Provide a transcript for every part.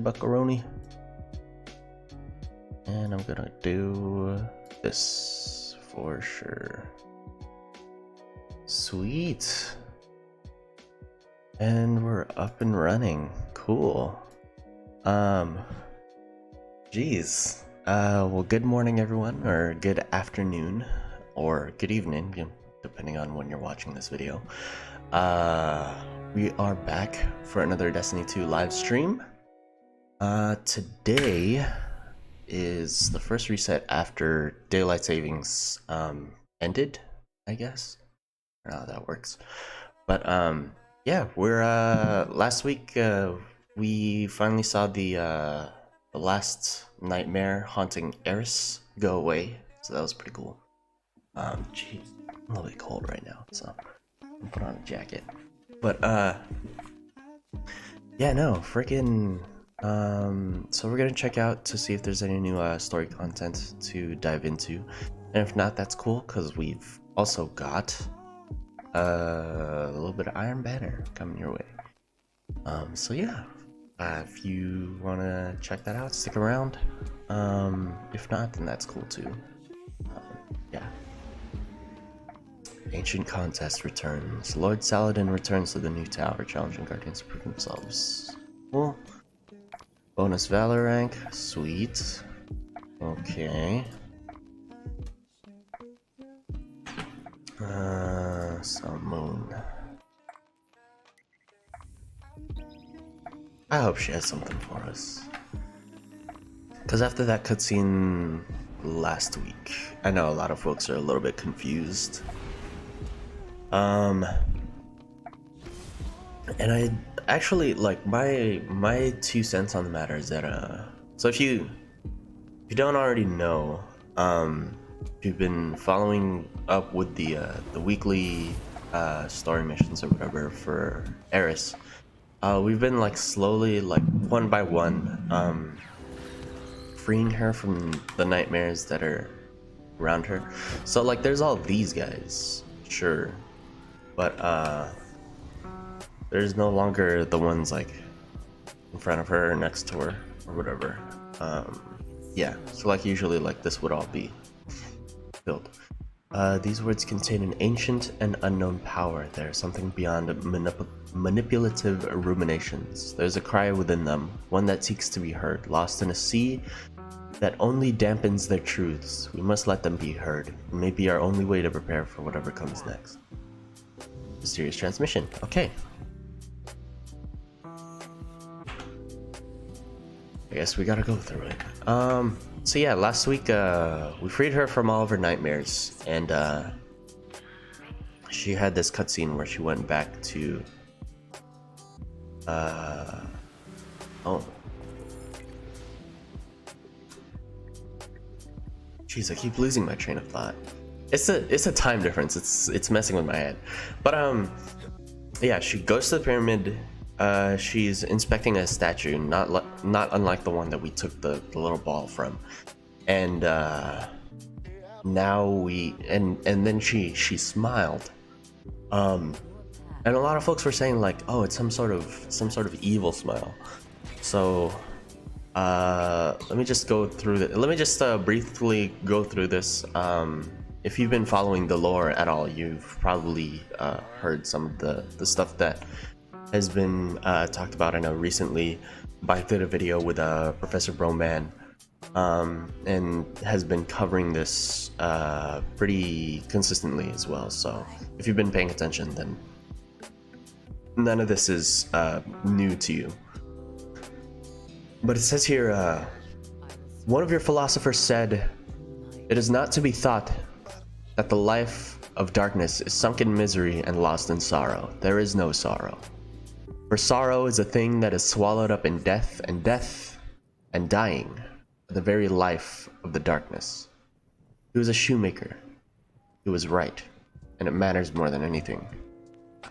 buckaroni. And I'm gonna do this for sure. Sweet. And we're up and running. Cool. Geez. Well, good morning, everyone, or good afternoon, or good evening, depending on when you're watching this video. We are back for another Destiny 2 live stream. Today is the first reset after daylight savings ended, I guess. I don't know how that works. But yeah, we're last week we finally saw the last nightmare haunting Eris go away, so that was pretty cool. Jeez, I'm a little bit cold right now, so I'll put on a jacket. But yeah, no, freaking. So we're gonna check out to see if there's any new story content to dive into, and if not, that's cool because we've also got a little bit of Iron Banner coming your way. So yeah, if you wanna check that out, stick around. If not, then that's cool too. Yeah. Ancient Contest returns. Lord Saladin returns to the new tower, challenging Guardians to prove themselves. Cool. Bonus Valor rank. Sweet. Okay. Sun Moon. I hope she has something for us. Because after that cutscene last week, I know a lot of folks are a little bit confused. And I actually, like, my 2 cents on the matter is that so if you don't already know, if you've been following up with the weekly story missions or whatever for Eris, we've been like slowly, like one by one, freeing her from the nightmares that are around her. So like there's all these guys, sure, but there's no longer the ones like in front of her or next to her or whatever. Yeah, so like usually like this would all be filled. These words contain an ancient and unknown power. There's something beyond manipulative ruminations. There's a cry within them, one that seeks to be heard, lost in a sea that only dampens their truths. We must let them be heard. It may be our only way to prepare for whatever comes next. Mysterious transmission. Okay. I guess we gotta go through it. So yeah, last week we freed her from all of her nightmares, and she had this cutscene where she went back to oh, jeez, I keep losing my train of thought. It's a time difference. It's messing with my head. But yeah, she goes to the pyramid. She's inspecting a statue, not unlike the one that we took the little ball from, and now and then she smiled, and a lot of folks were saying like, oh, it's some sort of evil smile. So let me just go through it. Let me just briefly go through this. If you've been following the lore at all, you've probably heard some of the stuff that has been talked about. I know recently Bike did a video with Professor Broman, and has been covering this pretty consistently as well. So if you've been paying attention, then none of this is new to you. But it says here, one of your philosophers said, "It is not to be thought that the life of darkness is sunk in misery and lost in sorrow. There is no sorrow. For sorrow is a thing that is swallowed up in death, and death and dying are the very life of the darkness." He was a shoemaker. He was right, and it matters more than anything.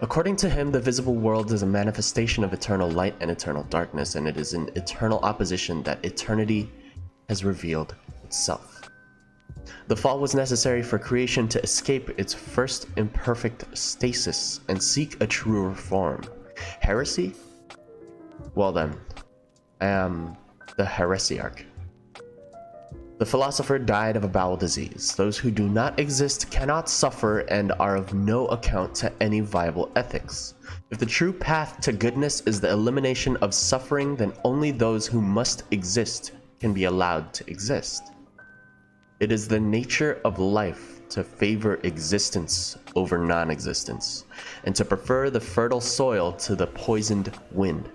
According to him, the visible world is a manifestation of eternal light and eternal darkness, and it is in eternal opposition that eternity has revealed itself. The fall was necessary for creation to escape its first imperfect stasis and seek a truer form. Heresy? Well then, I am the heresiarch. The philosopher died of a bowel disease. Those who do not exist cannot suffer and are of no account to any viable ethics. If the true path to goodness is the elimination of suffering, then only those who must exist can be allowed to exist. It is the nature of life to favor existence over non-existence, and to prefer the fertile soil to the poisoned wind,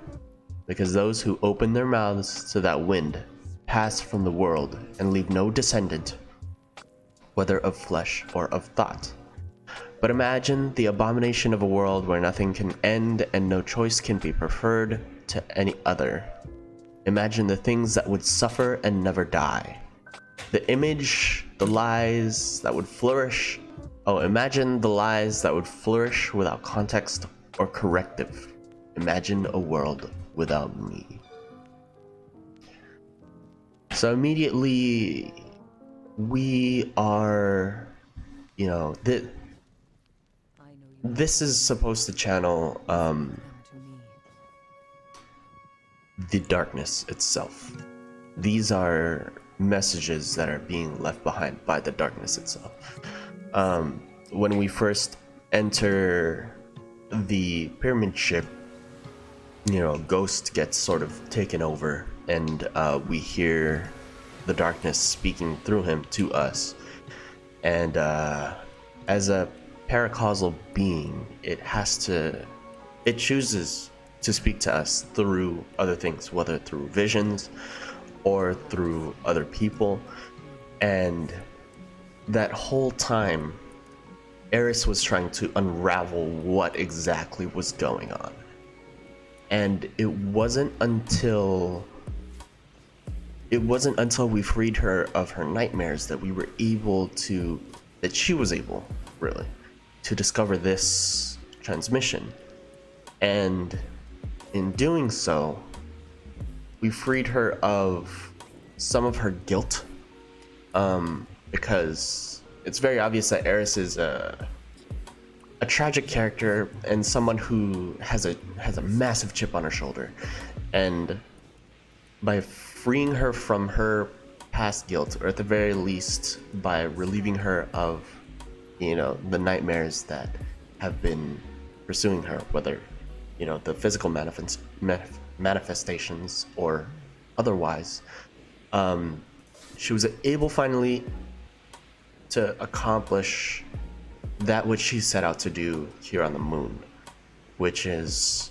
because those who open their mouths to that wind pass from the world and leave no descendant, whether of flesh or of thought. But imagine the abomination of a world where nothing can end and no choice can be preferred to any other. Imagine the things that would suffer and never die. The image, the lies that would flourish. Oh, imagine the lies that would flourish without context or corrective. Imagine a world without me. So immediately, we are, you know, this is supposed to channel the darkness itself. These are messages that are being left behind by the darkness itself. When we first enter the pyramid ship, you know, Ghost gets sort of taken over, and we hear the darkness speaking through him to us. And as a paracausal being, it chooses to speak to us through other things, whether through visions or through other people. And that whole time, Eris was trying to unravel what exactly was going on. And it wasn't until we freed her of her nightmares that she was able, really, to discover this transmission. And in doing so, we freed her of some of her guilt, because it's very obvious that Eris is a tragic character and someone who has a massive chip on her shoulder. And by freeing her from her past guilt, or at the very least by relieving her of, you know, the nightmares that have been pursuing her, whether, you know, the physical manifestations or otherwise, she was able finally to accomplish that which she set out to do here on the moon, which is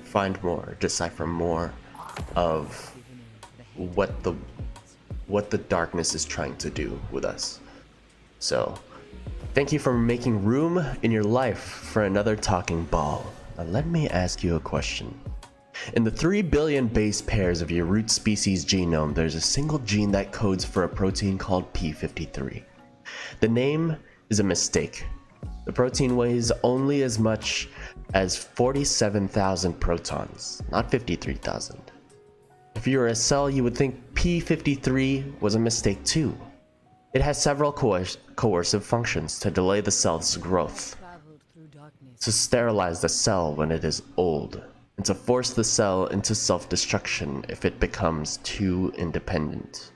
find more, decipher more of what the darkness is trying to do with us. So thank you for making room in your life for another talking ball. Now let me ask you a question. In the 3 billion base pairs of your root species genome, there's a single gene that codes for a protein called P53. The name is a mistake. The protein weighs only as much as 47,000 protons, not 53,000. If you were a cell, you would think P53 was a mistake too. It has several coercive functions to delay the cell's growth, to sterilize the cell when it is old, and to force the cell into self-destruction if it becomes too independent.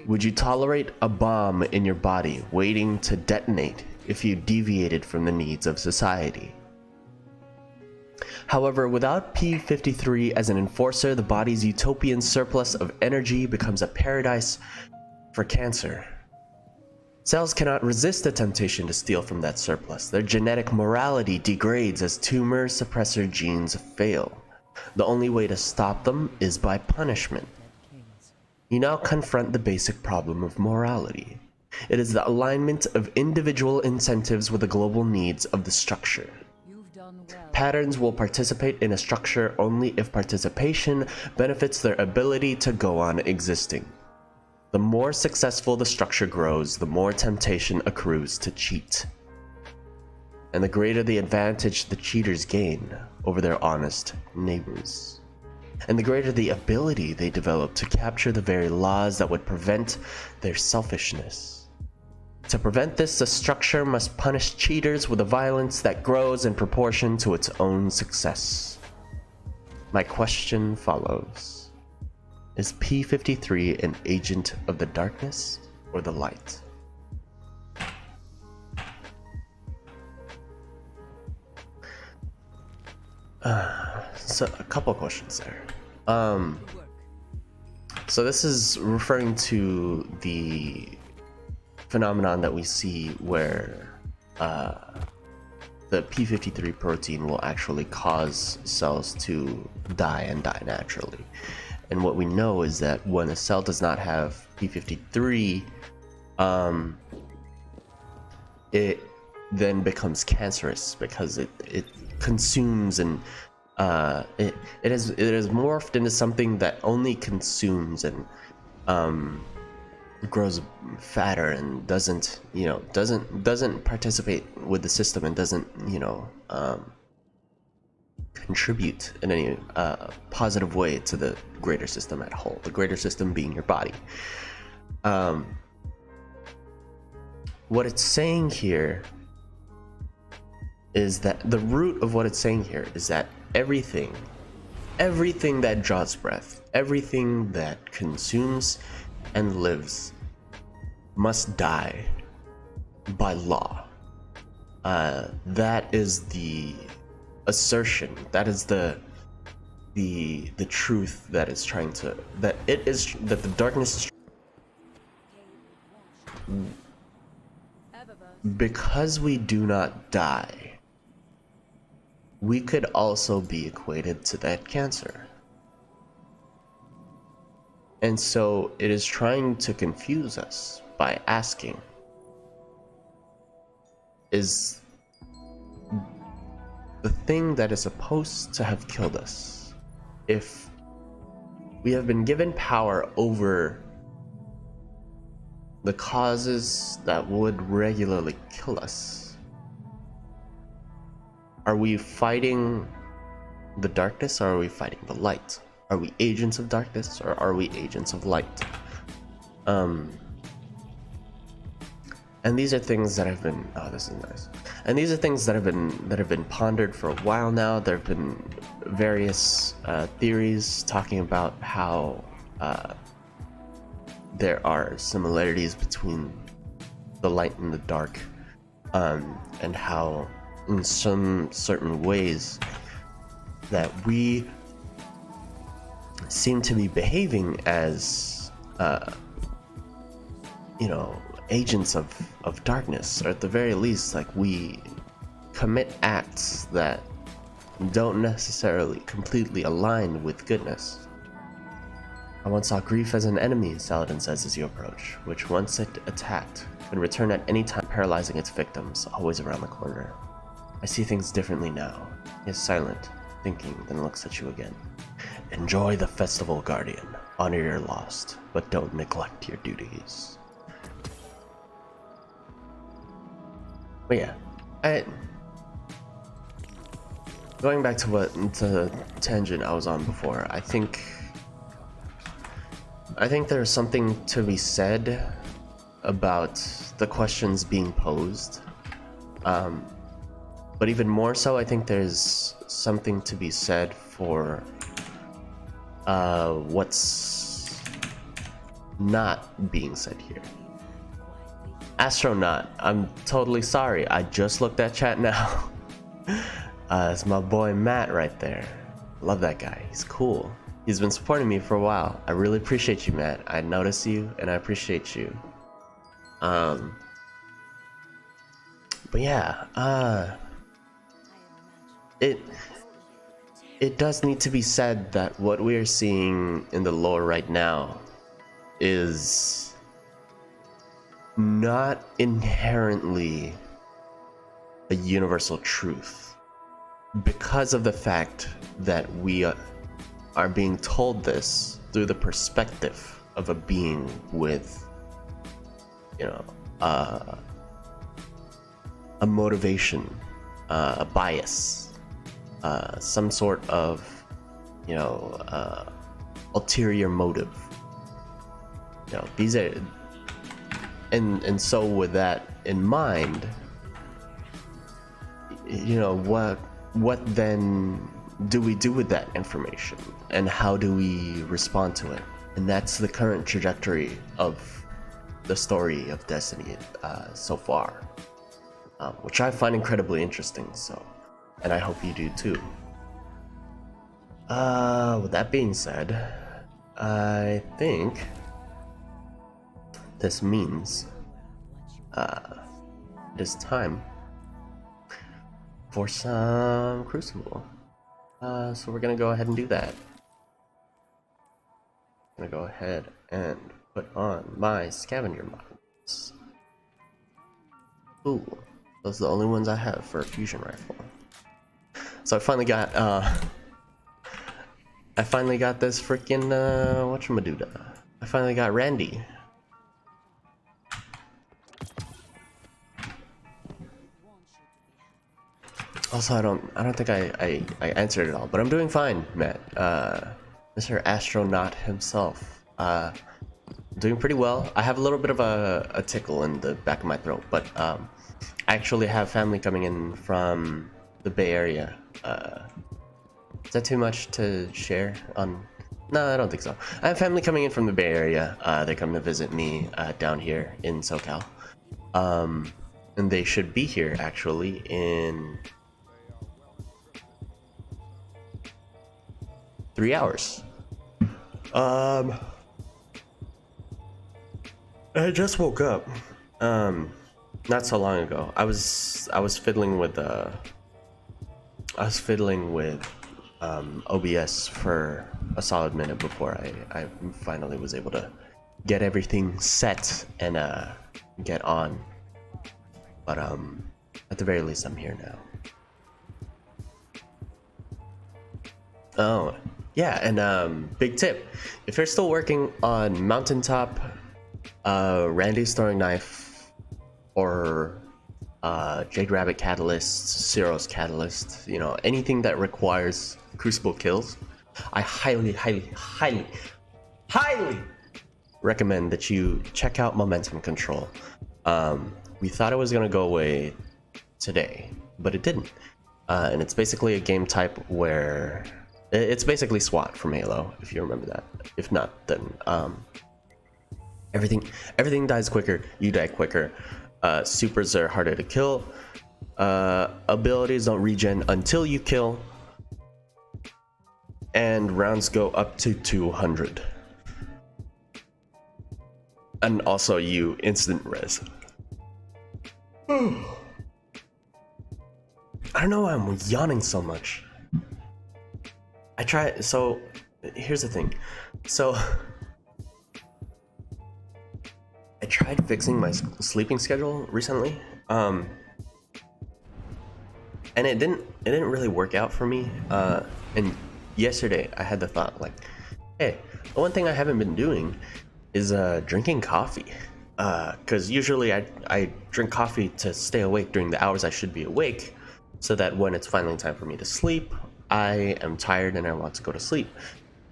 Would you tolerate a bomb in your body waiting to detonate if you deviated from the needs of society? However, without P53 as an enforcer, the body's utopian surplus of energy becomes a paradise for cancer. Cells cannot resist the temptation to steal from that surplus. Their genetic morality degrades as tumor suppressor genes fail. The only way to stop them is by punishment. You now confront the basic problem of morality. It is the alignment of individual incentives with the global needs of the structure. Patterns will participate in a structure only if participation benefits their ability to go on existing. The more successful the structure grows, the more temptation accrues to cheat. And the greater the advantage the cheaters gain over their honest neighbors. And the greater the ability they develop to capture the very laws that would prevent their selfishness. To prevent this, the structure must punish cheaters with a violence that grows in proportion to its own success. My question follows: is P53 an agent of the darkness or the light? So a couple questions there. So this is referring to the phenomenon that we see where the P53 protein will actually cause cells to die and die naturally. And what we know is that when a cell does not have P53, it then becomes cancerous because it consumes and it has morphed into something that only consumes and grows fatter and doesn't participate with the system and doesn't contribute in any positive way to the greater system at whole, the greater system being your body. What it's saying here is that the root of what it's saying here is that everything that draws breath, everything that consumes and lives must die by law. That is the assertion, that is the truth that is trying to, that the darkness is, because we do not die, we could also be equated to that cancer. And so it is trying to confuse us by asking, is the thing that is supposed to have killed us, if we have been given power over the causes that would regularly kill us, are we fighting the darkness or are we fighting the light? Are we agents of darkness or are we agents of light? And these are things that have been, oh, this is nice. And these are things that have been pondered for a while now. There have been various theories talking about how there are similarities between the light and the dark, and how in some certain ways that we seem to be behaving as agents of darkness, or at the very least, like, we commit acts that don't necessarily completely align with goodness. I once saw grief as an enemy, Saladin says as you approach, which once it attacked could return at any time, paralyzing its victims, always around the corner. I see things differently now. He is silent, thinking, then looks at you again. Enjoy the festival, Guardian. Honor your lost, but don't neglect your duties. But yeah, going back to the tangent I was on before, I think there's something to be said about the questions being posed. But even more so, I think there's something to be said for what's not being said here. Astronaut, I'm totally sorry. I just looked at chat now. It's my boy Matt right there. Love that guy. He's cool. He's been supporting me for a while. I really appreciate you, Matt. I notice you and I appreciate you. But yeah, it does need to be said that what we are seeing in the lore right now is not inherently a universal truth, because of the fact that we are being told this through the perspective of a being with, a motivation, a bias, some sort of, ulterior motive. These are, and so with that in mind, what then do we do with that information, and how do we respond to it? And that's the current trajectory of the story of Destiny so far, which I find incredibly interesting. So, and I hope you do too. With that being said, I think this means it is time for some Crucible. So we're gonna go ahead and do that. I'm gonna go ahead and put on my scavenger mods. Ooh, those are the only ones I have for a fusion rifle. So I finally got this freaking whatchamaduda. I finally got Randy. Also, I don't think I answered it all, but I'm doing fine, Matt. Mr. Astronaut himself. Doing pretty well. I have a little bit of a tickle in the back of my throat, but I actually have family coming in from the Bay Area. Is that too much to share on? No, I don't think so. I have family coming in from the Bay Area. They come to visit me down here in SoCal. And they should be here actually in 3 hours. I just woke up not so long ago. I was fiddling with OBS for a solid minute before I finally was able to get everything set and get on. But at the very least I'm here now. Oh yeah, and big tip, if you're still working on Mountaintop, Randy's throwing knife, or Jade Rabbit Catalyst, Ciro's Catalyst, you know, anything that requires Crucible kills, I highly recommend that you check out Momentum Control. We thought it was gonna go away today, but it didn't. And it's basically a game type where it's basically SWAT from Halo, if you remember that. If not, then everything dies quicker, you die quicker. Supers are harder to kill. Abilities don't regen until you kill. And rounds go up to 200. And also you instant res. I don't know why I'm yawning so much. So here's the thing. So I tried fixing my sleeping schedule recently, and it didn't really work out for me. And yesterday I had the thought, like, hey, the one thing I haven't been doing is drinking coffee, because usually I drink coffee to stay awake during the hours I should be awake, so that when it's finally time for me to sleep, I am tired and I want to go to sleep.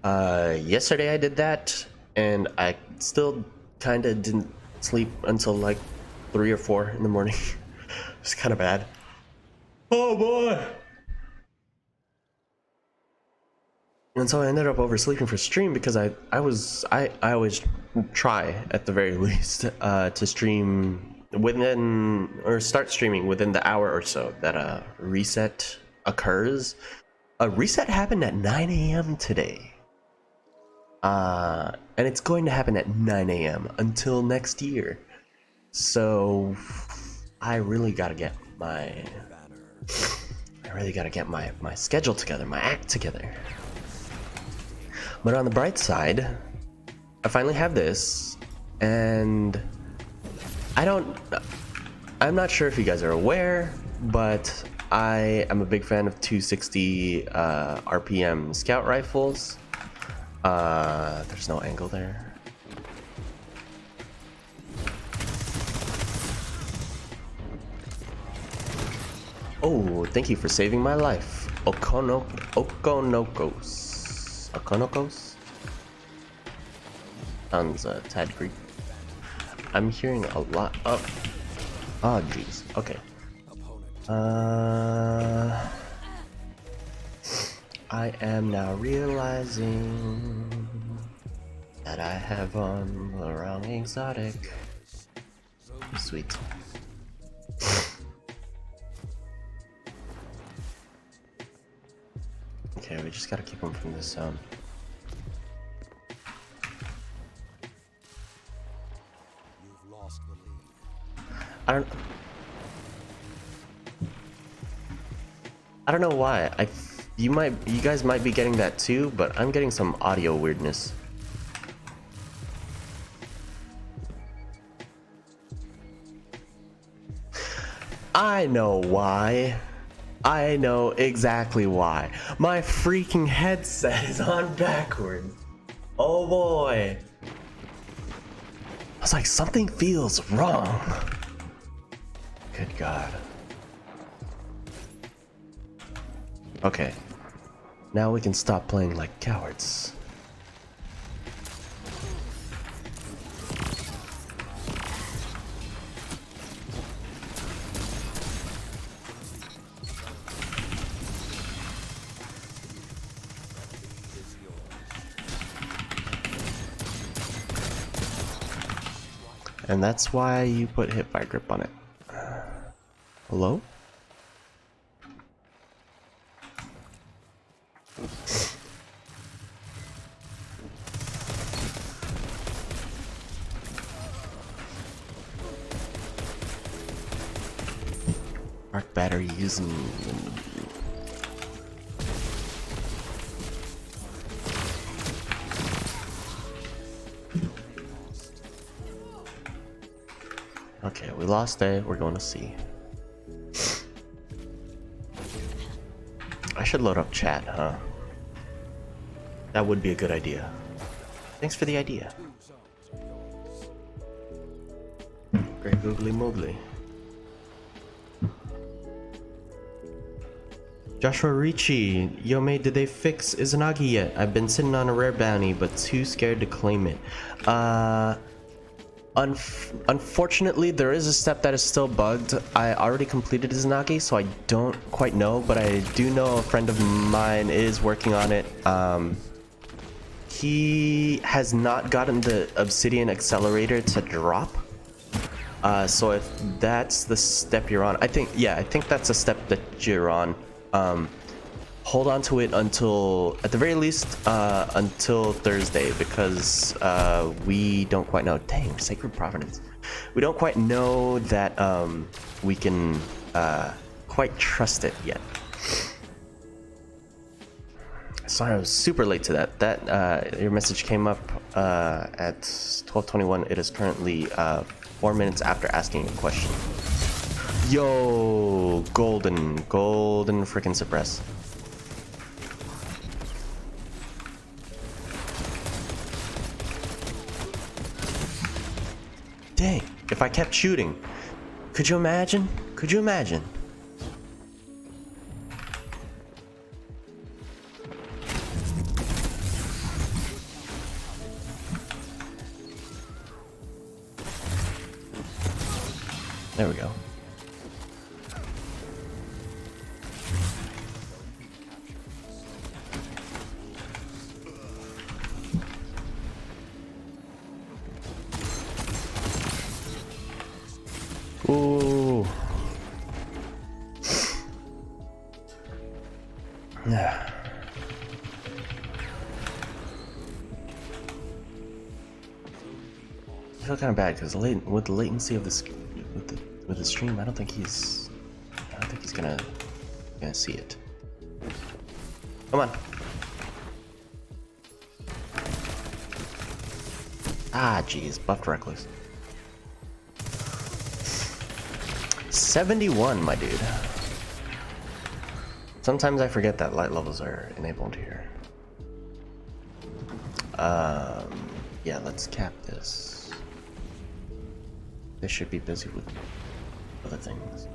Yesterday I did that, and I still kind of didn't sleep until like 3 or 4 in the morning. It's kind of bad. Oh boy. And so I ended up oversleeping for stream, because I always try at the very least to stream within, or start streaming within the hour or so that a reset occurs. A reset happened at 9 a.m. today. And it's going to happen at 9 a.m. until next year. So I really gotta get my schedule together, my act together. But on the bright side, I finally have this, and I'm not sure if you guys are aware, but I am a big fan of 260 RPM scout rifles. There's no angle there. Oh, thank you for saving my life, Okonokos. Okonokos? Sounds a tad creepy. I'm hearing a lot of... Oh, jeez. Okay. I am now realizing that I have on the wrong exotic. Sweet. Okay, we just gotta keep him from this zone. You've lost the lead. I don't know why. You guys might be getting that too, but I'm getting some audio weirdness. I know why. I know exactly why. My freaking headset is on backwards. Oh boy. I was like, something feels wrong. Good God. Okay. Now we can stop playing like cowards. And that's why you put hip fire grip on it. Hello? Arc battery using. Okay, we lost A, we're going to C. I should load up chat, huh? That would be a good idea. Thanks for the idea. Great googly moogly. Joshua Ricci, yo mate, did they fix Izanagi yet? I've been sitting on a rare bounty, but too scared to claim it. Unfortunately, there is a step that is still bugged. I already completed Izanagi, so I don't quite know, but I do know a friend of mine is working on it. He has not gotten the Obsidian Accelerator to drop. So if that's the step you're on, I think that's a step that you're on. Hold on to it until, at the very least, until Thursday, because we don't quite know. Dang, Sacred Providence. We don't quite know that we can quite trust it yet. Sorry, I was super late to that. Your message came up at 12:21. It is currently 4 minutes after asking a question. Yo, golden freaking suppress. Dang, if I kept shooting, could you imagine? Could you imagine? There we go. Ooh. Yeah. I feel kind of bad because with the latency of this, with the stream, I don't think he's gonna see it. Come on. Ah, jeez, buffed reckless. 71, my dude. Sometimes I forget that light levels are enabled here. Yeah, let's cap this. They should be busy with other things.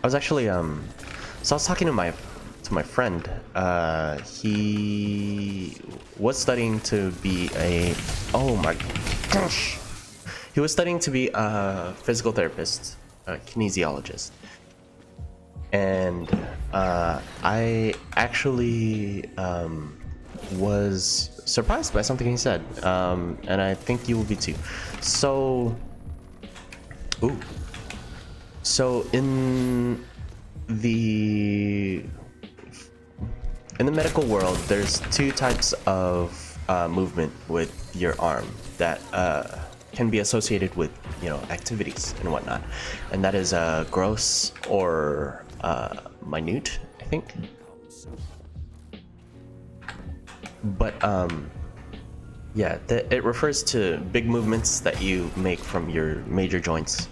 I was actually so I was talking to my friend. He was studying to be a Oh my gosh. He was studying to be a physical therapist, a kinesiologist. And I actually was surprised by something he said. And I think you will be too. So, ooh. So the in the medical world, there's two types of movement with your arm that can be associated with, you know, activities and whatnot, and that is gross or minute, I think. But yeah, it refers to big movements that you make from your major joints,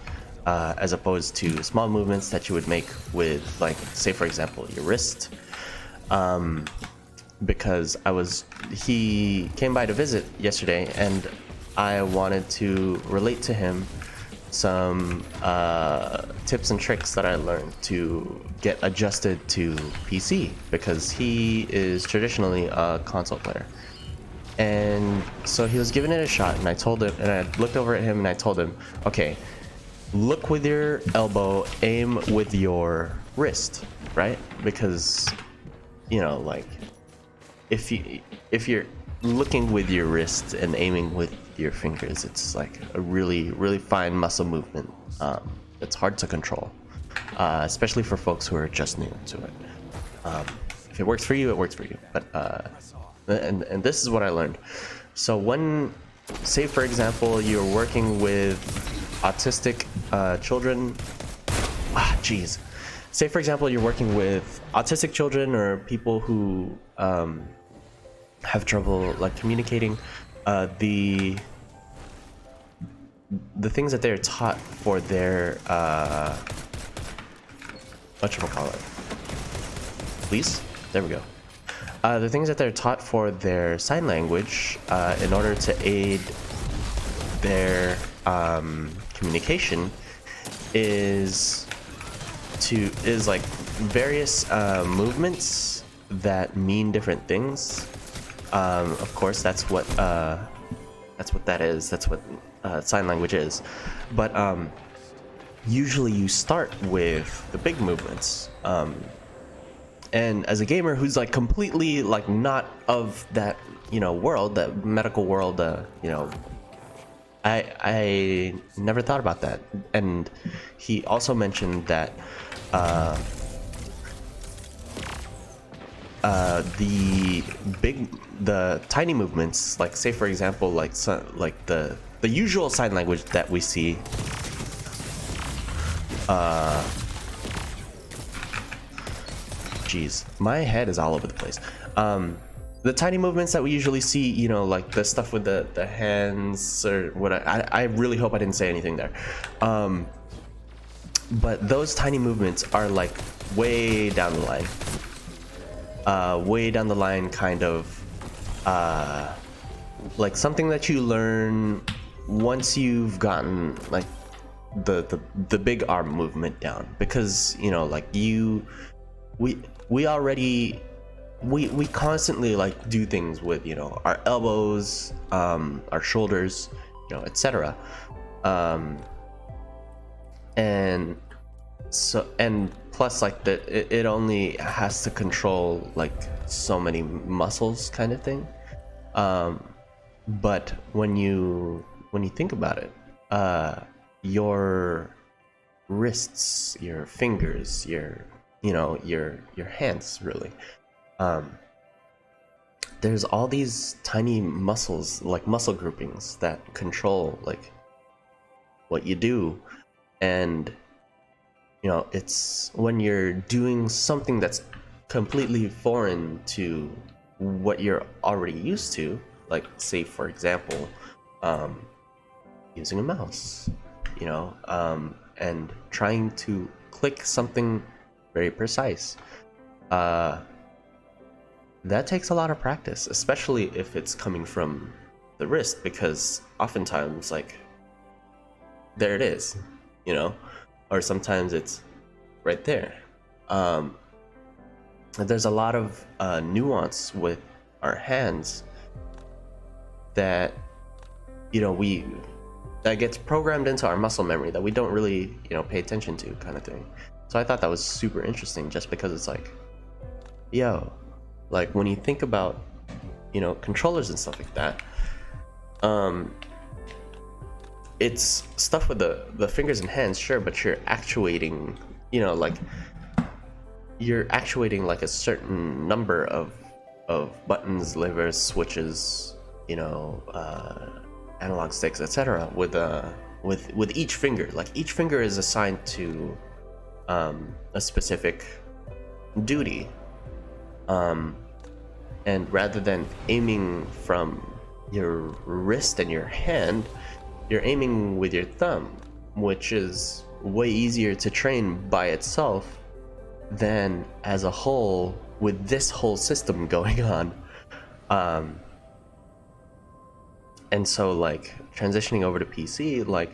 as opposed to small movements that you would make with, like, say for example, your wrist. Because he came by to visit yesterday, and I wanted to relate to him some tips and tricks that I learned to get adjusted to PC, because he is traditionally a console player. And so he was giving it a shot, and I told him, and I looked over at him and I told him, okay, look with your elbow, aim with your wrist, right? Because, you know, like, if you're looking with your wrist and aiming with your fingers, it's like a really fine muscle movement. It's hard to control, especially for folks who are just new to it. If it works for you, it works for you. But and this is what I learned. So when, say for example, you're working with autistic children. Geez. Say for example, you're working with autistic children or people who have trouble, like, communicating. The things that they're taught for their whatchamacallit, please, there we go. The things that they're taught for their sign language, in order to aid their communication, is like various movements that mean different things. Of course, that's what that is. That's what sign language is. But usually you start with the big movements. And as a gamer who's like completely like not of that, you know, world, that medical world, you know, I never thought about that. And he also mentioned that the tiny movements, like say for example, like the usual sign language that we see, geez, my head is all over the place. The tiny movements that we usually see, you know, like the stuff with the hands or what, I really hope I didn't say anything there. But those tiny movements are like way down the line. Way down the line, kind of like something that you learn once you've gotten like the big arm movement down, because, you know, like we already we constantly like do things with, you know, our elbows, our shoulders, you know, etc. And so, and plus like that it only has to control like so many muscles, kind of thing. But when you think about it, your wrists, your fingers, your hands, really, there's all these tiny muscles, like muscle groupings, that control like what you do. And you know, it's when you're doing something that's completely foreign to what you're already used to, like say for example, using a mouse, you know, and trying to click something very precise. That takes a lot of practice, especially if it's coming from the wrist, because oftentimes, like, there it is, you know, or sometimes it's right there. There's a lot of nuance with our hands that we that gets programmed into our muscle memory that we don't really pay attention to, kind of thing. So I thought that was super interesting, just because it's like, yo, like when you think about controllers and stuff like that, it's stuff with the fingers and hands, sure, but you're actuating, like you're actuating like a certain number of buttons, levers, switches, analog sticks, etc. With each finger. Like each finger is assigned to a specific duty, and rather than aiming from your wrist and your hand, you're aiming with your thumb, which is way easier to train by itself than as a whole with this whole system going on. And so like transitioning over to PC, like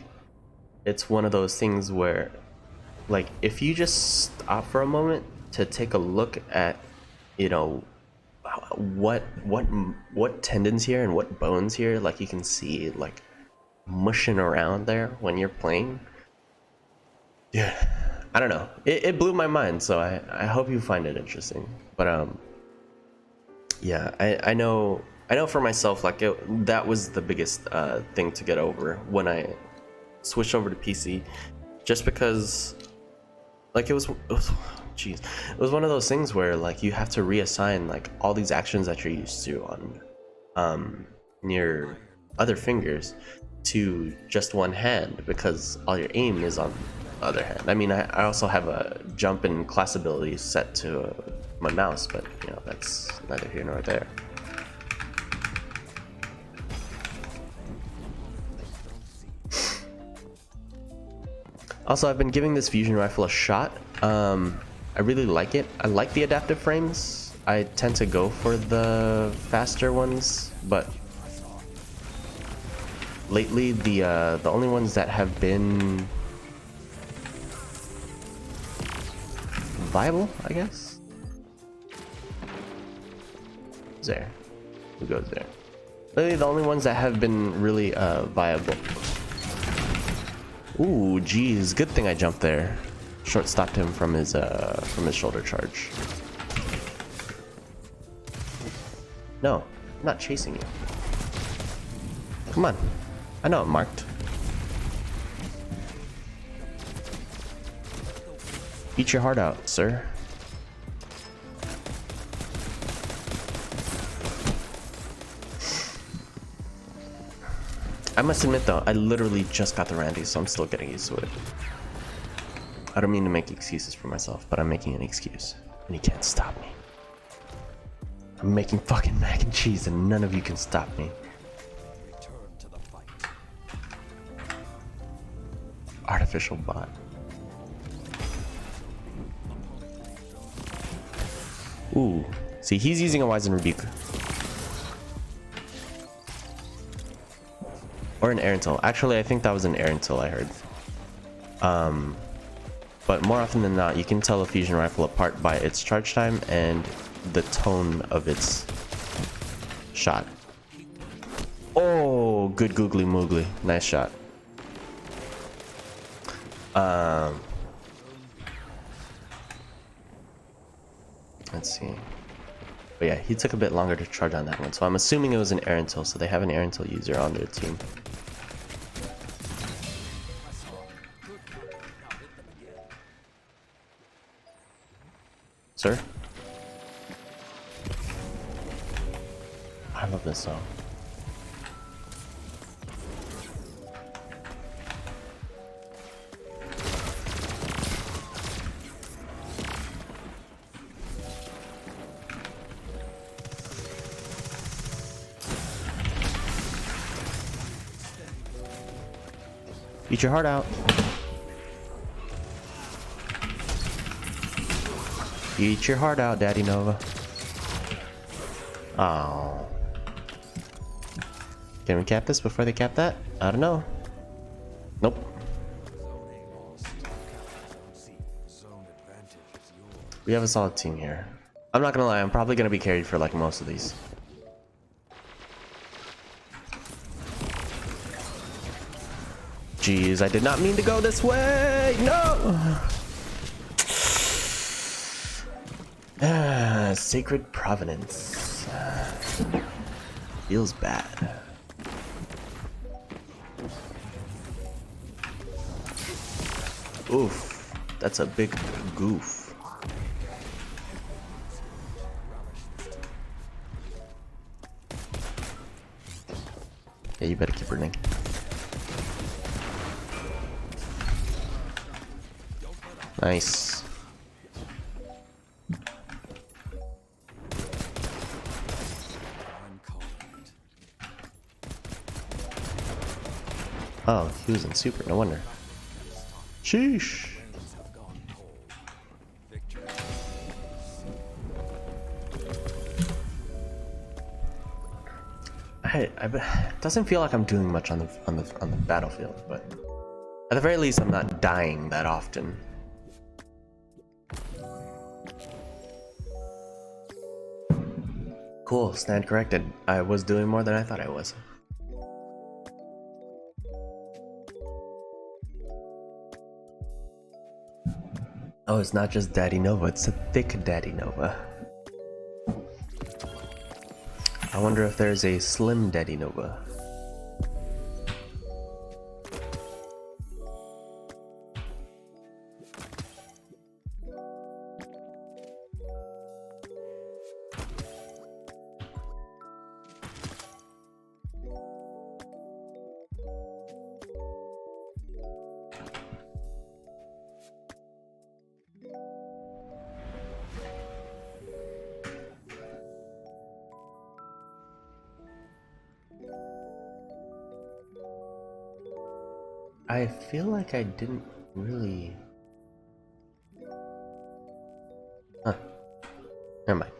it's one of those things where like if you just stop for a moment to take a look at what tendons here and what bones here, like you can see like mushing around there when you're playing. Yeah, I don't know, it blew my mind, so I hope you find it interesting. But yeah, I know for myself, like that was the biggest thing to get over when I switched over to PC, just because like it was one of those things where like you have to reassign like all these actions that you're used to on your other fingers to just one hand, because all your aim is on the other hand. I mean, I also have a jump and class ability set to my mouse, but that's neither here nor there. Also, I've been giving this fusion rifle a shot. I really like it. I like the adaptive frames. I tend to go for the faster ones, but lately the only ones that have been viable, I guess. There. Who goes there? Lately the only ones that have been really viable. Ooh, geez, good thing I jumped there. Short stopped him from his shoulder charge. No, I'm not chasing you. Come on. I know I'm marked. Eat your heart out, sir. I must admit though, I literally just got the Randy, so I'm still getting used to it. I don't mean to make excuses for myself, but I'm making an excuse, and you can't stop me. I'm making fucking mac and cheese, and none of you can stop me. Return to the fight. Artificial bot. Ooh, see, he's using a Wise Rebuke. Or an Erentil. Actually, I think that was an Erentil I heard. But more often than not, you can tell a fusion rifle apart by its charge time and the tone of its shot. Oh, good googly moogly. Nice shot. Let's see. But yeah, he took a bit longer to charge on that one, so I'm assuming it was an Erentil, so they have an Erentil user on their team. Sir? I love this song. Eat your heart out. Eat your heart out, Daddy Nova. Oh. Can we cap this before they cap that? I don't know. Nope. We have a solid team here. I'm not gonna lie, I'm probably gonna be carried for like most of these. geez, I did not mean to go this way. No. Sacred Provenance. Feels bad. Oof, that's a big goof. Yeah, you better keep running. Nice. Uncold. Oh, he was in super, no wonder. Sheesh. Things have gone cold. Victory. It doesn't feel like I'm doing much on the battlefield, but at the very least, I'm not dying that often. Cool, stand corrected. I was doing more than I thought I was. Oh, it's not just Daddy Nova, it's a thick Daddy Nova. I wonder if there's a slim Daddy Nova. I feel like I didn't really... Huh. Never mind.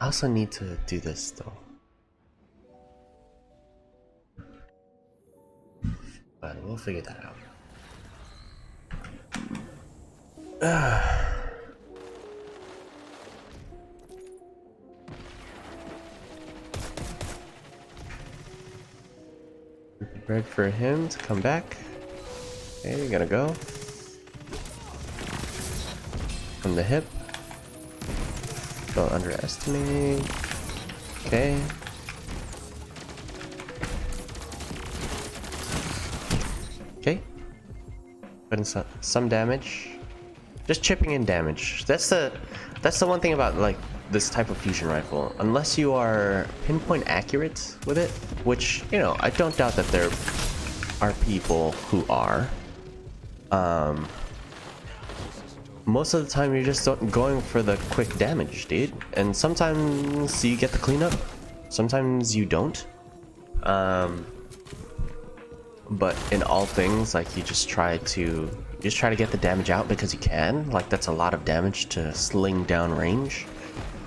I also need to do this though. But we'll figure that out. Prepared for him to come back. Okay, you're gonna go. From the hip. Don't underestimate. Okay. Okay. Putting some damage. Just chipping in damage. That's the one thing about like this type of fusion rifle. Unless you are pinpoint accurate with it, which, you know, I don't doubt that there are people who are. Most of the time you're just going for the quick damage, dude. And sometimes you get the cleanup, sometimes you don't. But in all things, like, you just try to get the damage out because you can. Like, that's a lot of damage to sling down range,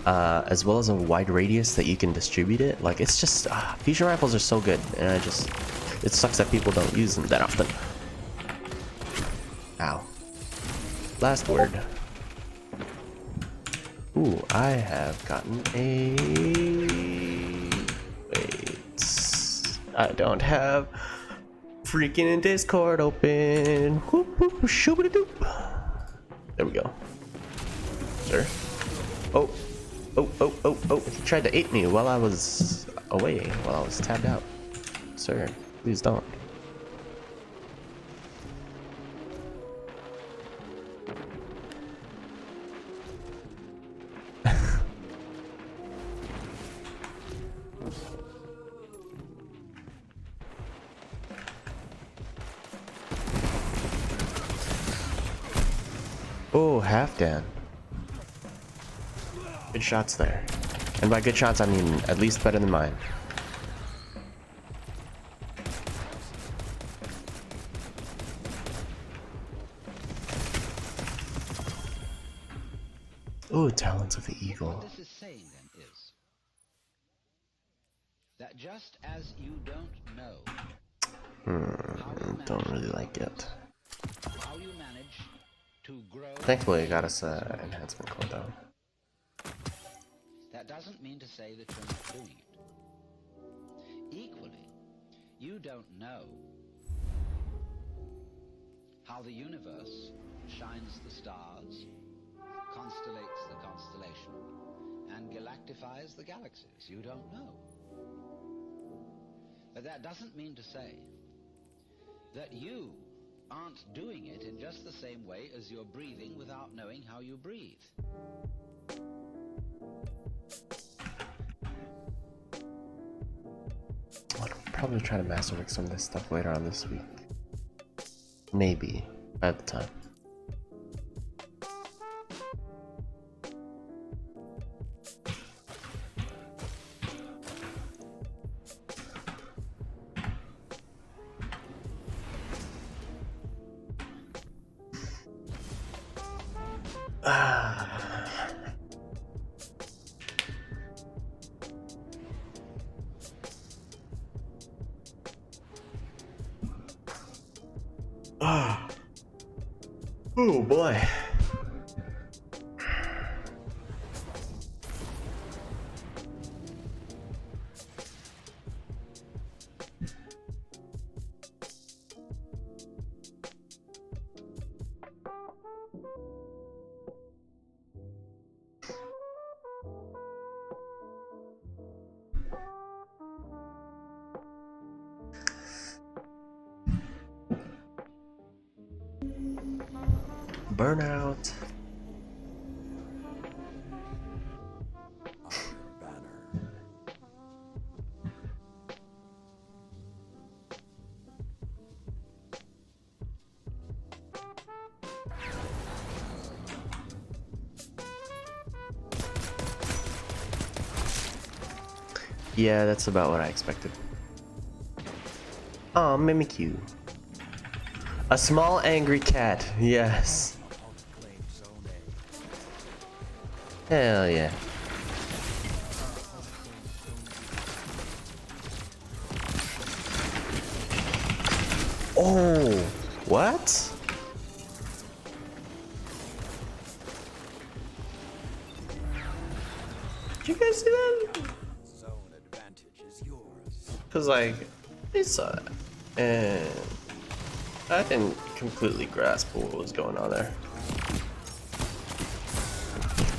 as well as a wide radius that you can distribute it. Like, it's just fusion rifles are so good, and it sucks that people don't use them that often. Ow. Last word. Ooh, I have gotten a... Wait. I don't have freaking Discord open. Whoop, whoop, shoobity-doop. There we go. Sir. Oh. Oh, oh, oh, oh. He tried to ape me while I was away, while I was tabbed out. Sir, please don't. Oh, half Dan. Good shots there. And by good shots, I mean at least better than mine. Ooh, Talons of the Eagle. What this is saying then is that just as you don't know Don't really like it. how you manage to grow, Thankfully, it got us an enhancement cooldown. that doesn't mean to say that you're not doing it. Equally, you don't know how the universe shines the stars, constellates the constellation, and galactifies the galaxies. You don't know. But that doesn't mean to say that you aren't doing it in just the same way as you're breathing without knowing how you breathe. I'll probably try to masterwork some of this stuff later on this week. Maybe by the time. Oh boy. Burnout. Our banner. Yeah, that's about what I expected. Oh, Mimikyu. A small angry cat. Yes. Opponent claims Zone A. Hell yeah. Oh, what? Did you guys see that? Zone advantage is yours. Cause like, I saw it, and I didn't completely grasp what was going on there.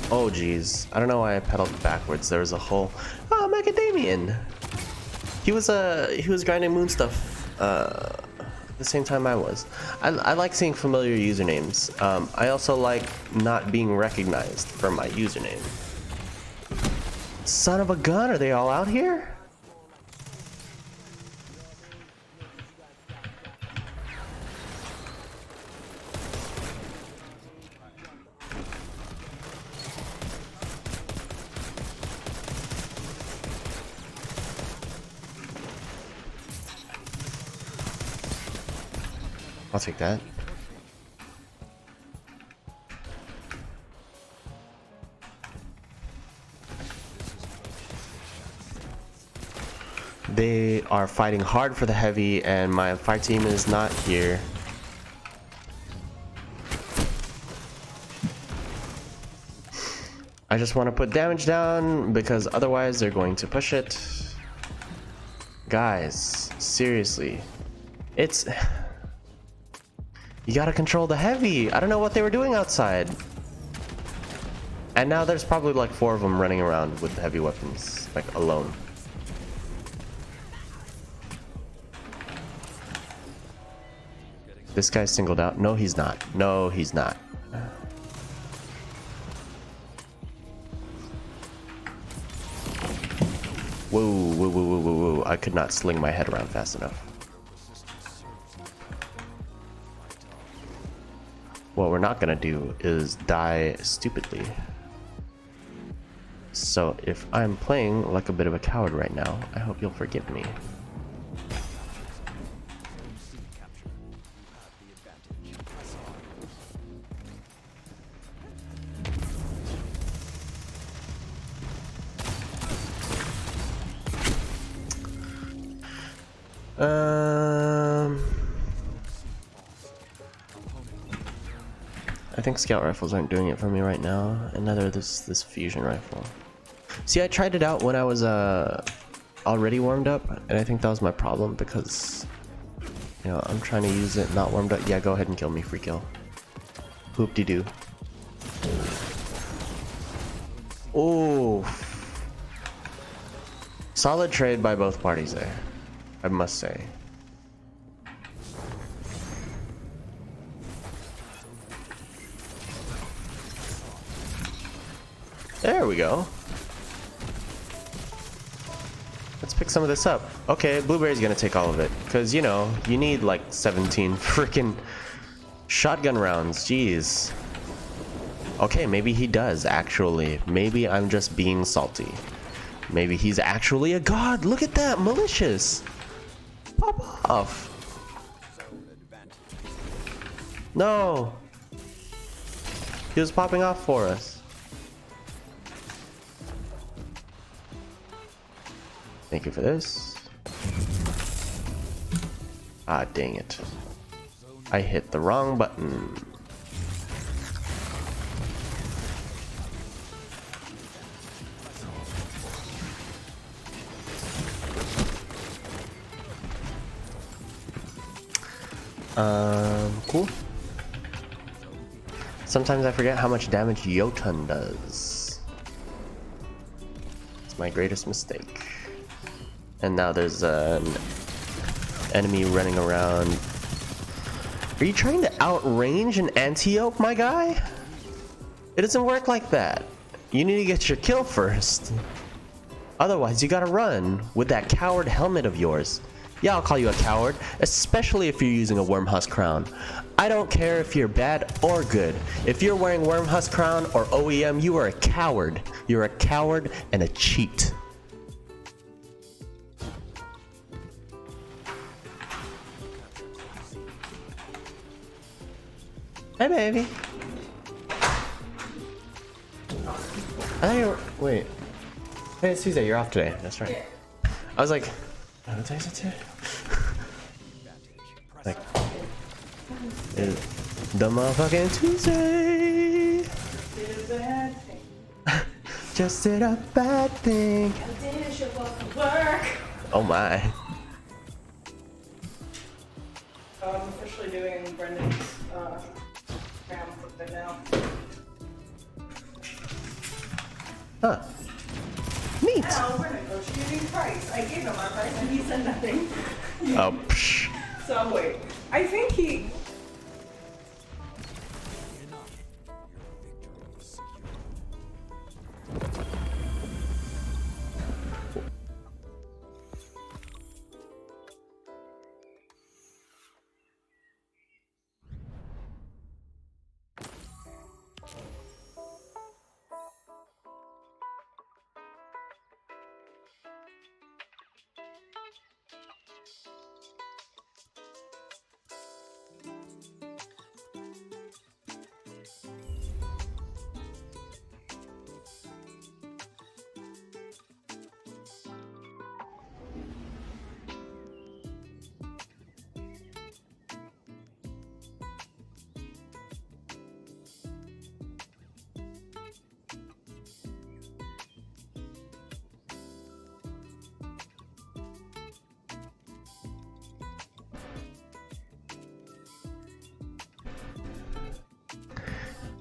Oh geez, I don't know why I pedaled backwards. There was a whole Macadamian. He was grinding moon stuff the same time I was. I like seeing familiar usernames. I also like not being recognized for my username. Son of a gun, are they all out here? I'll take that. They are fighting hard for the heavy, and my fight team is not here. I just want to put damage down because otherwise they're going to push it. Guys, seriously. It's... You gotta control the heavy. I don't know what they were doing outside. And now there's probably like 4 of them running around with heavy weapons, like alone. This guy's singled out. No, he's not. No, he's not. Whoa, whoa, whoa, whoa, whoa, whoa. I could not sling my head around fast enough. What we're not gonna do is die stupidly. So if I'm playing like a bit of a coward right now, I hope you'll forgive me. I think scout rifles aren't doing it for me right now, and neither this fusion rifle. See, I tried it out when I was already warmed up, and I think that was my problem because You know, I'm trying to use it not warmed up. Yeah, go ahead and kill me, free kill. Hoop-de-doo. Ooh. Solid trade by both parties there, I must say. There we go. Let's pick some of this up. Okay, Blueberry's gonna take all of it. Because, you know, you need like 17 freaking shotgun rounds. Jeez. Okay, maybe he does, actually. Maybe I'm just being salty. Maybe he's actually a god. Look at that, malicious. Pop off. No. He was popping off for us. Thank you for this. Ah, dang it. I hit the wrong button. Cool. Sometimes I forget how much damage Jotun does. It's my greatest mistake. And now there's an enemy running around. Are you trying to outrange an Antiope, my guy? It doesn't work like that. You need to get your kill first. Otherwise, you gotta run with that coward helmet of yours. Yeah, I'll call you a coward, especially if you're using a Wormhusk crown. I don't care if you're bad or good. If you're wearing Wormhusk crown or OEM, you are a coward. You're a coward and a cheat. Hey, baby. I thought you were, wait. Hey, it's Tuesday. You're off today. That's right. I was like, what day is it today? Like, it's the motherfucking Tuesday. Did a bad thing. Just did a bad thing. I didn't show up for work. Oh my. I'm officially doing Brendan's crown right now. Huh. Neat. Now we're negotiating price. I gave him our price and he said nothing. Oh, psh. So wait, I think he.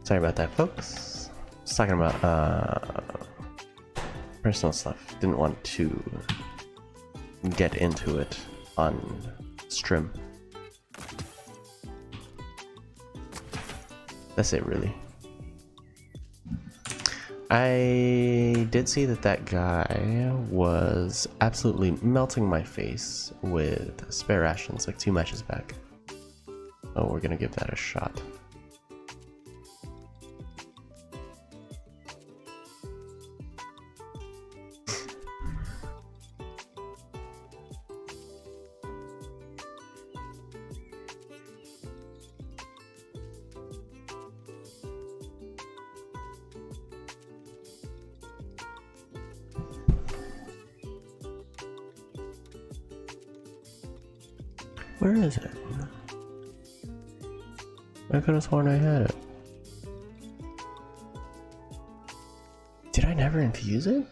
Sorry about that, folks. Just talking about personal stuff. Didn't want to get into it on stream. That's it, really. I did see that that guy was absolutely melting my face with spare rations like 2 matches back. Oh, we're gonna give that a shot. Where is it? I could have sworn I had it. Did I never infuse it?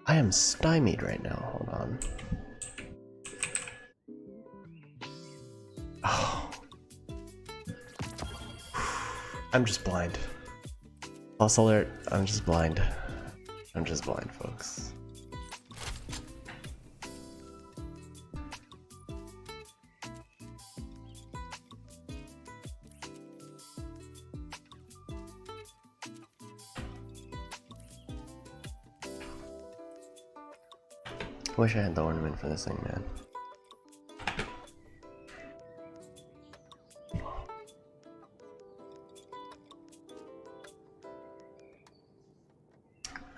I am stymied right now. Hold on. Oh. I'm just blind. False alert. I'm just blind. I'm just blind, folks. Wish I had the ornament for this thing, man.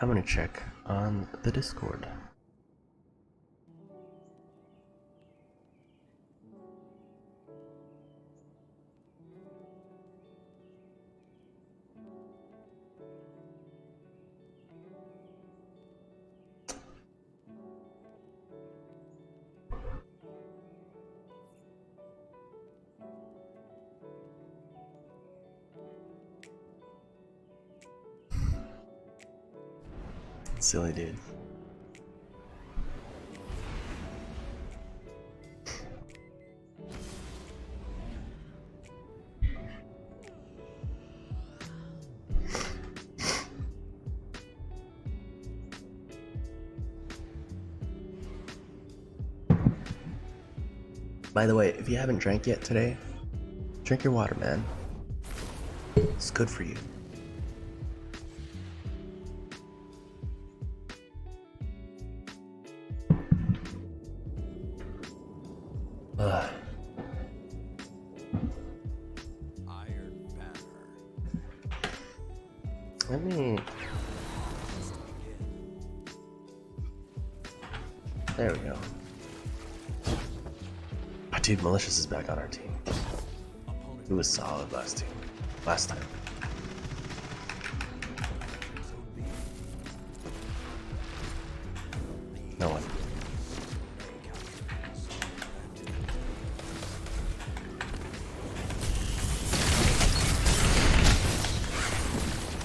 I'm gonna check on the Discord. Silly dude. By the way, if you haven't drank yet today, drink your water, man. It's good for you. Ugh. Iron Banner. Let me... There we go. Oh, dude, Malicious is back on our team. He was solid last time. No one.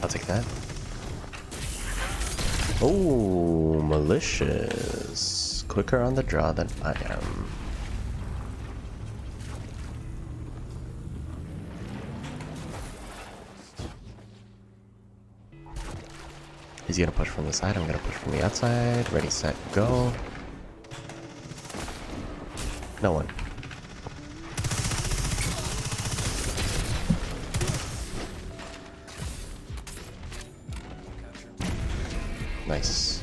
I'll take that. Oh, Malicious. Quicker on the draw than I am. He's gonna push from the side, I'm gonna push from the outside. Ready, set, go. No one. Nice.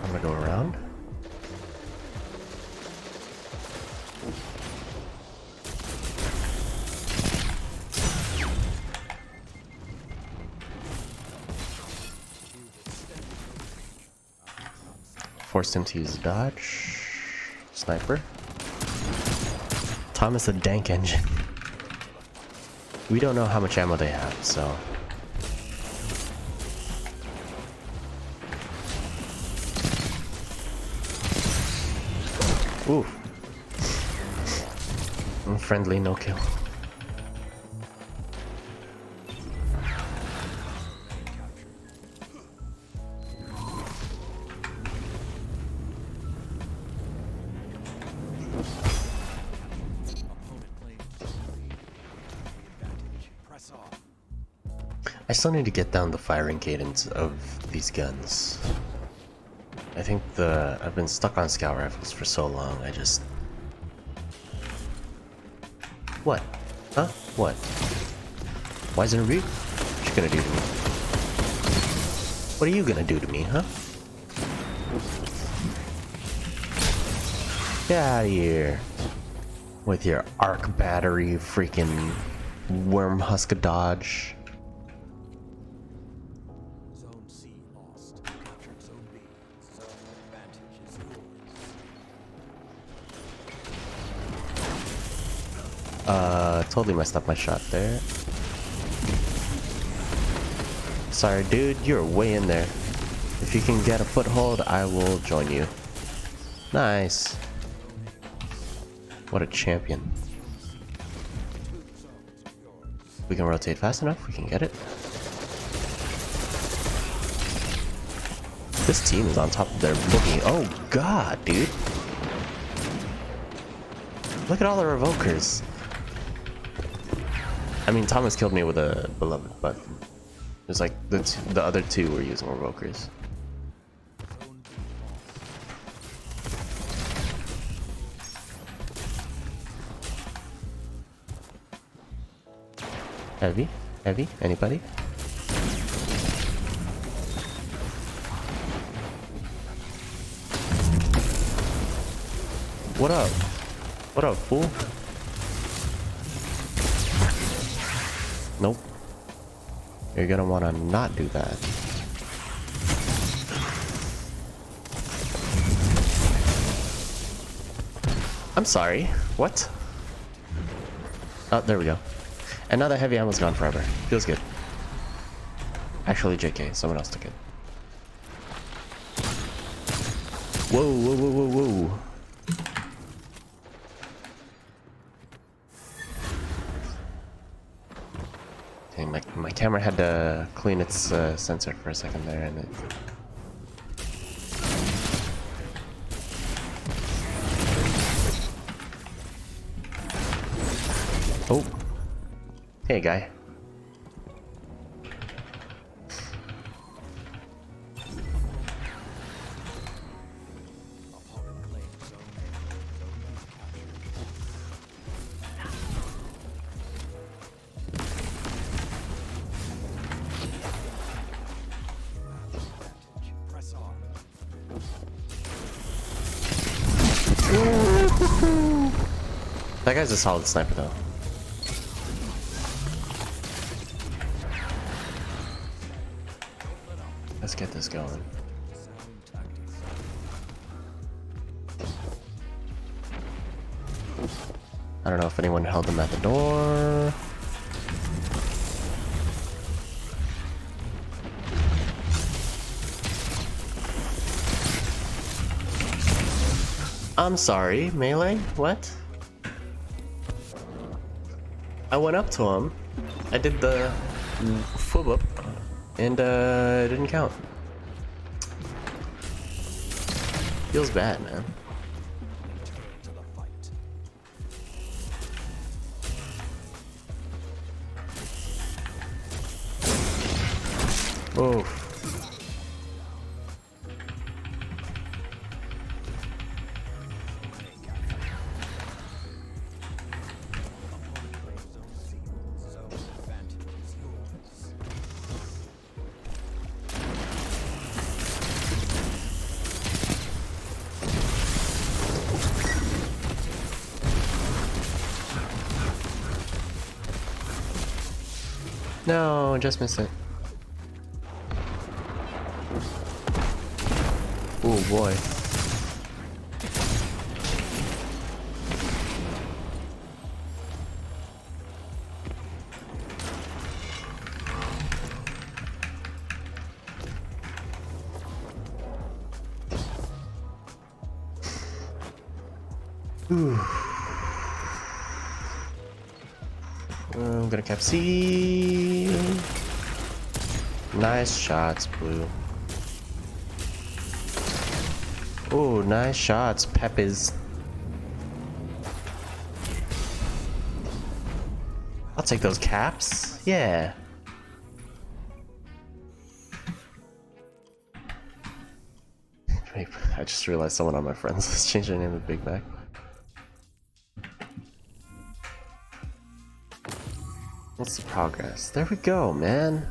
I'm gonna go around. Forced him to use dodge. Sniper. Thomas the Dank Engine. We don't know how much ammo they have, so... Ooh. Friendly, no kill. I still need to get down the firing cadence of these guns. I think I've been stuck on scout rifles for so long, I just... What? Huh? What? Weisenberg? What you gonna do to me? What are you gonna do to me, huh? Get out of here. With your arc battery freaking worm husk dodge. Zone C lost. Captured Zone B. Zone advantage is yours. Totally messed up my shot there. Sorry, dude, you're way in there. If you can get a foothold, I will join you. Nice. What a champion. We can rotate fast enough, we can get it. This team is on top of their booking. Oh god, dude. Look at all the revokers. I mean, Thomas killed me with a beloved, but it's like the other two were using revokers. Heavy? Heavy? Anybody? What up? What up, fool? Nope. You're gonna wanna not do that. I'm sorry. What? Oh, there we go. And now the heavy ammo's gone forever. Feels good. Actually, JK, someone else took it. Whoa, whoa, whoa, whoa, whoa. Okay, my camera had to clean its sensor for a second there, and it... Oh. Hey, guy. Opponent claims zone A. Zone B captured. Press on. That guy's a solid sniper, though. Let's get this going. Sound tactics. I don't know if anyone held them at the door. I'm sorry, melee? What? I went up to him. I did the flip up, and it didn't count. Feels bad, man. Return to the fight. Oh. Opponent claims zone C. Zone advantage is yours. No, just missed it. Oh boy. Ooh. I'm gonna cap C. Nice shots, Blue. Oh, nice shots, Peppers. I'll take those caps. Yeah. Wait, I just realized someone on my friends has changed their name to Big Mac. What's the progress? There we go, man.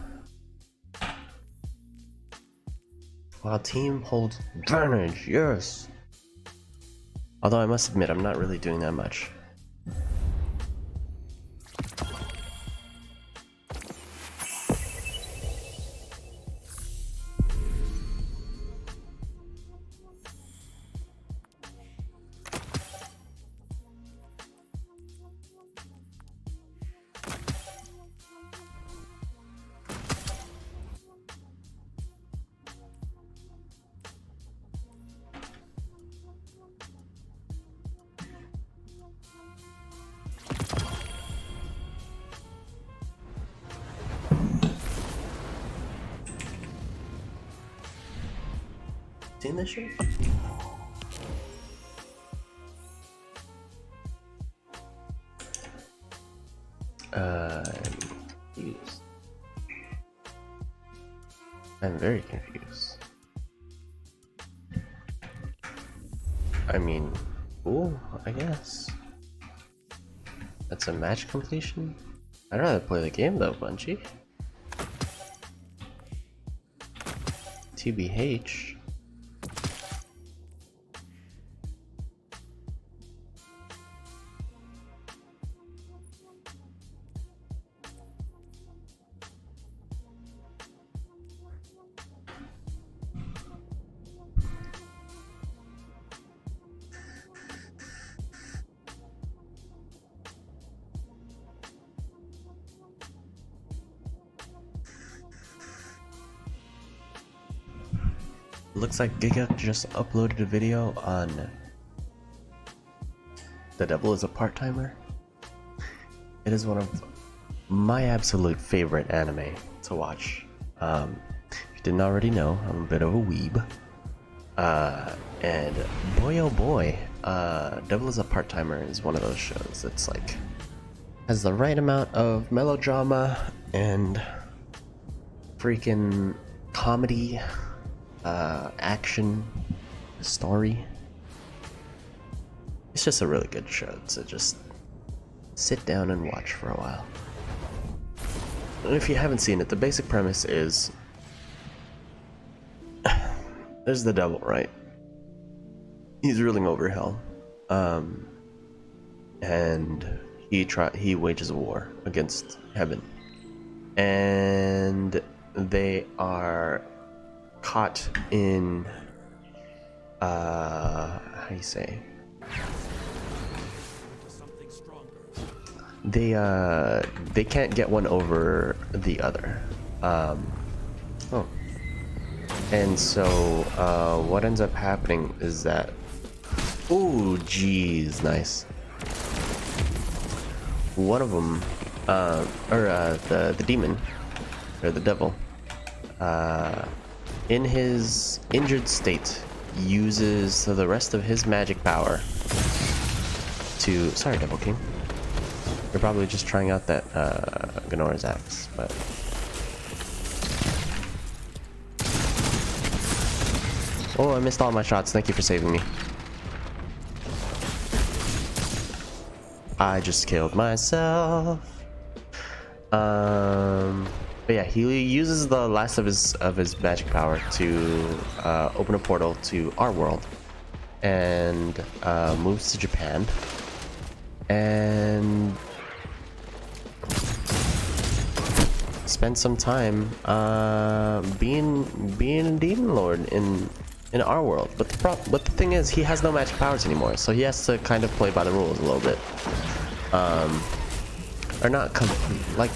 While team holds advantage, yes. Although I must admit, I'm not really doing that much. Seen this shit? I'm confused. I'm very confused. I mean, cool, I guess. That's a match completion? I'd rather play the game though, Bungie. TBH. Looks like Giga just uploaded a video on The Devil is a Part-Timer. It is one of my absolute favorite anime to watch. If you didn't already know, I'm a bit of a weeb. And boy oh boy, Devil is a Part-Timer is one of those shows that's like has the right amount of melodrama and freaking comedy, action, story. It's just a really good show to just sit down and watch for a while. And if you haven't seen it, the basic premise is there's the devil, right? He's ruling over hell. And he wages a war against heaven. And they are caught in how do you say? They can't get one over the other. And so what ends up happening is that, ooh, geez, nice. One of them, the demon, or the devil, in his injured state, uses the rest of his magic power to. Sorry, Devil King. You're probably just trying out that Ganora's axe, but. Oh, I missed all my shots. Thank you for saving me. I just killed myself. But yeah, he uses the last of his magic power to open a portal to our world, and moves to Japan, and spends some time being a demon lord in our world. But the thing is, he has no magic powers anymore, so he has to kind of play by the rules a little bit, or not like.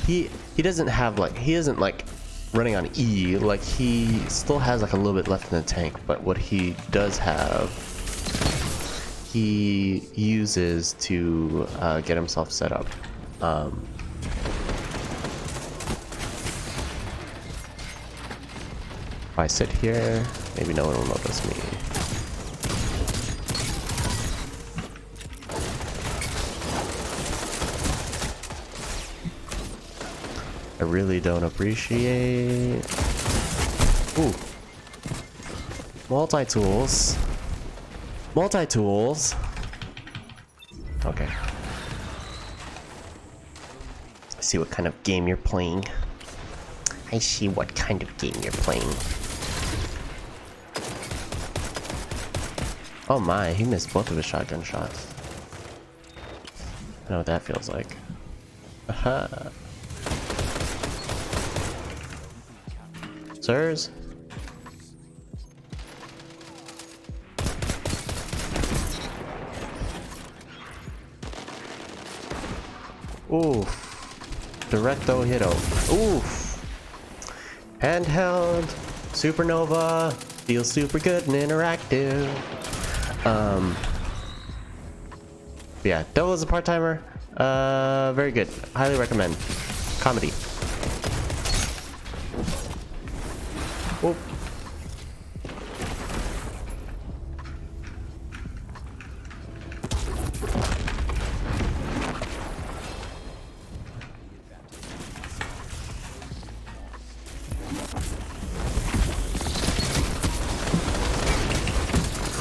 He doesn't have like, he isn't like running on E, like he still has like a little bit left in the tank, but what he does have, he uses to get himself set up. If I sit here, maybe no one will notice me. I really don't appreciate. Ooh. Multi-tools. Multi-tools. Okay. I see what kind of game you're playing. I see what kind of game you're playing. Oh my, he missed both of his shotgun shots. I know what that feels like. Aha. Sirs? Oof. Directo hito. Oof. Handheld. Supernova. Feels super good and interactive. Yeah, Devil is a Part-Timer. Very good. Highly recommend. Comedy. Whoop.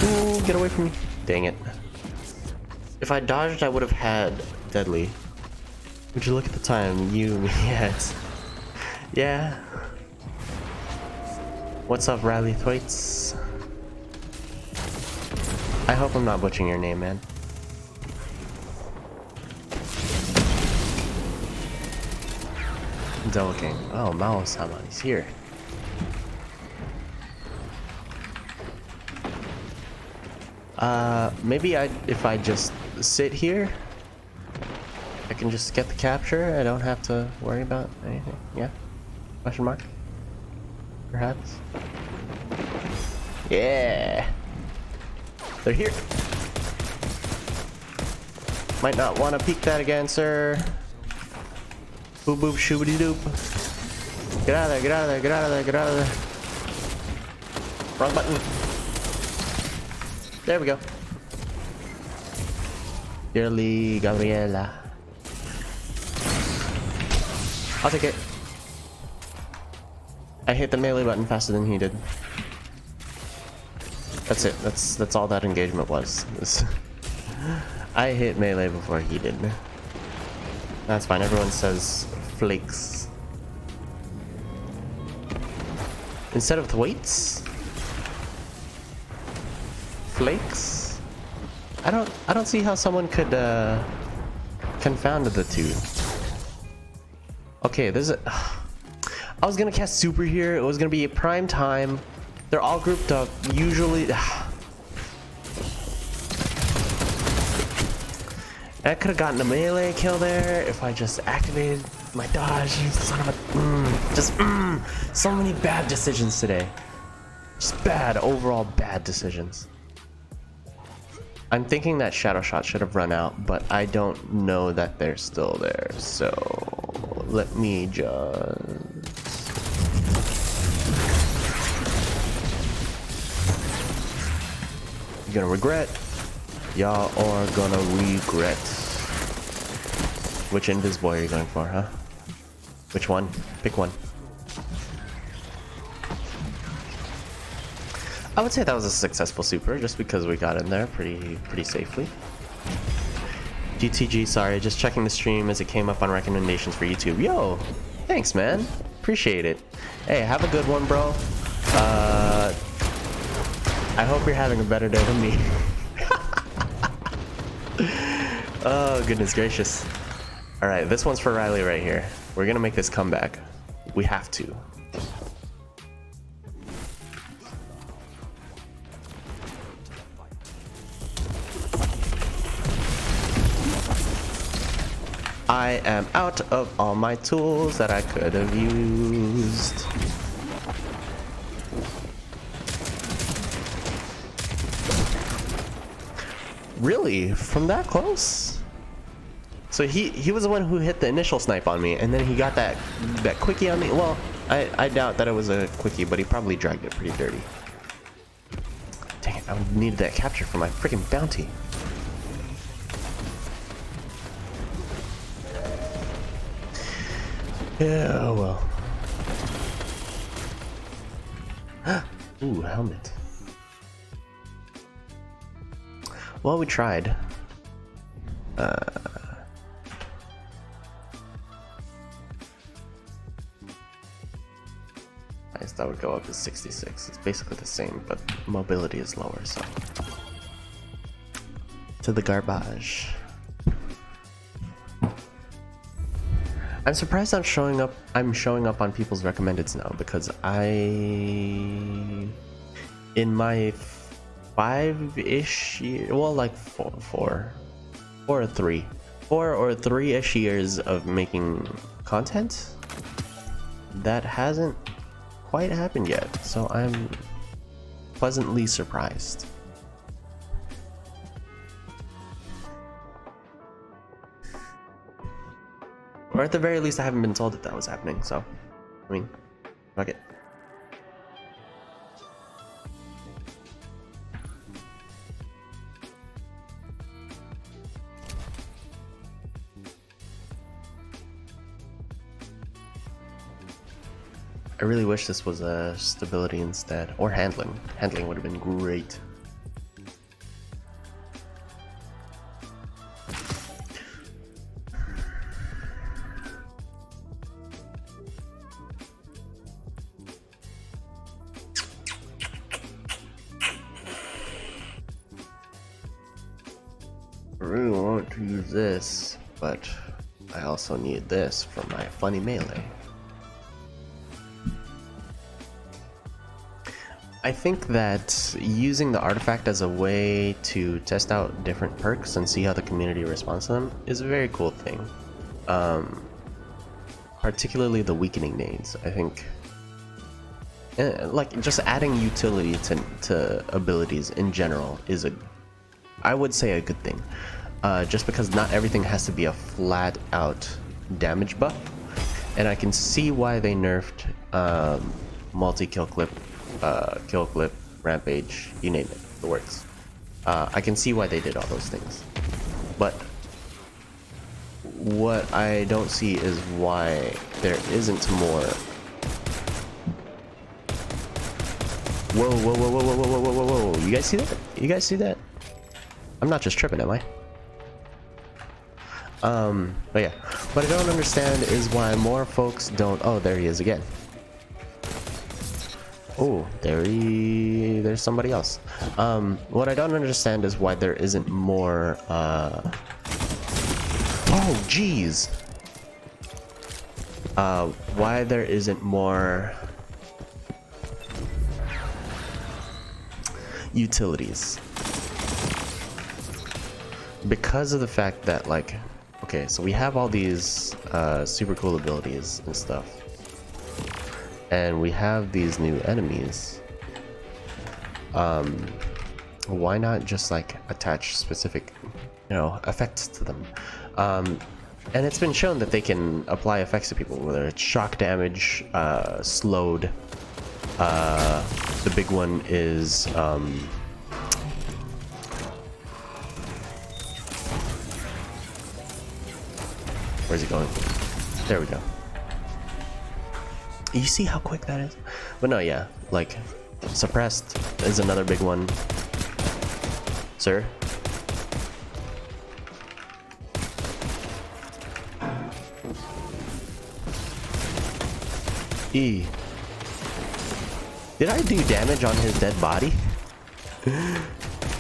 Ooh, get away from me. Dang it. If I dodged, I would have had deadly. Would you look at the time? You, yes. Yeah. What's up, Riley Thwaites? I hope I'm not butchering your name, man. Double King. Oh, Mao-sama, he's here. Maybe if I just sit here, I can just get the capture. I don't have to worry about anything. Yeah? Question mark? Perhaps? Yeah! They're here! Might not want to peek that again, sir. Boop boop shoobity doop. Get out of there, get out of there, get out of there, get out of there. Wrong button. There we go. Dearly Gabriela. I'll take it. I hit the melee button faster than he did. That's it. That's all that engagement was. I hit melee before he did. That's fine. Everyone says flakes instead of thwaites. Flakes? I don't see how someone could confound the two. Okay, there's a I was gonna cast super here. It was gonna be a prime time. They're all grouped up. Usually I could have gotten a melee kill there if I just activated my dodge. You son of a so many bad decisions today. Just bad, overall bad decisions. I'm thinking that Shadow Shot should have run out, but I don't know that they're still there. So let me just... You're gonna regret. Y'all are gonna regret. Which invis boy are you going for, huh? Which one? Pick one. I would say that was a successful super, just because we got in there pretty safely. GTG, sorry, just checking the stream as it came up on recommendations for YouTube. Yo, thanks, man. Appreciate it. Hey, have a good one, bro. I hope you're having a better day than me. Oh, goodness gracious. All right, this one's for Riley right here. We're gonna make this comeback. We have to. I am out of all my tools that I could have used. Really? From that close? So he was the one who hit the initial snipe on me, and then he got that quickie on me. Well, I doubt that it was a quickie, but he probably dragged it pretty dirty. Dang it, I needed that capture for my freaking bounty. Yeah, oh well. Ooh, helmet. Well, we tried. I guess that would go up to 66. It's basically the same, but mobility is lower, so. To the garbage. I'm surprised I'm showing up on people's recommendeds now, because in my 5-ish year, well, like 4 or 3-ish years of making content, that hasn't quite happened yet, so I'm pleasantly surprised. Or at the very least, I haven't been told that that was happening, so, I mean, fuck it. I really wish this was a stability instead, or handling. Handling would have been great. I really want to use this, but I also need this for my funny melee. I think that using the artifact as a way to test out different perks and see how the community responds to them is a very cool thing. Particularly the weakening nades. I think like just adding utility to abilities in general is I would say a good thing. Just because not everything has to be a flat out damage buff, and I can see why they nerfed multi-kill clip, kill clip, rampage, you name it, the works. I can see why they did all those things, but what I don't see is why there isn't more. Whoa, whoa, whoa, whoa, whoa, whoa, whoa, whoa, whoa! You guys see that? You guys see that? I'm not just tripping, am I? But yeah, what I don't understand is why more folks don't. Oh, there he is again. Oh, there's somebody else. What I don't understand is why there isn't more. Oh, geez. Why there isn't more utilities. Because of the fact that, like, okay, so we have all these super cool abilities and stuff, and we have these new enemies. Why not just like attach specific, effects to them? And it's been shown that they can apply effects to people, whether it's shock damage, slowed. The big one is where's he going? There we go. You see how quick that is? But no, yeah, like suppressed is another big one. Sir? E. Did I do damage on his dead body?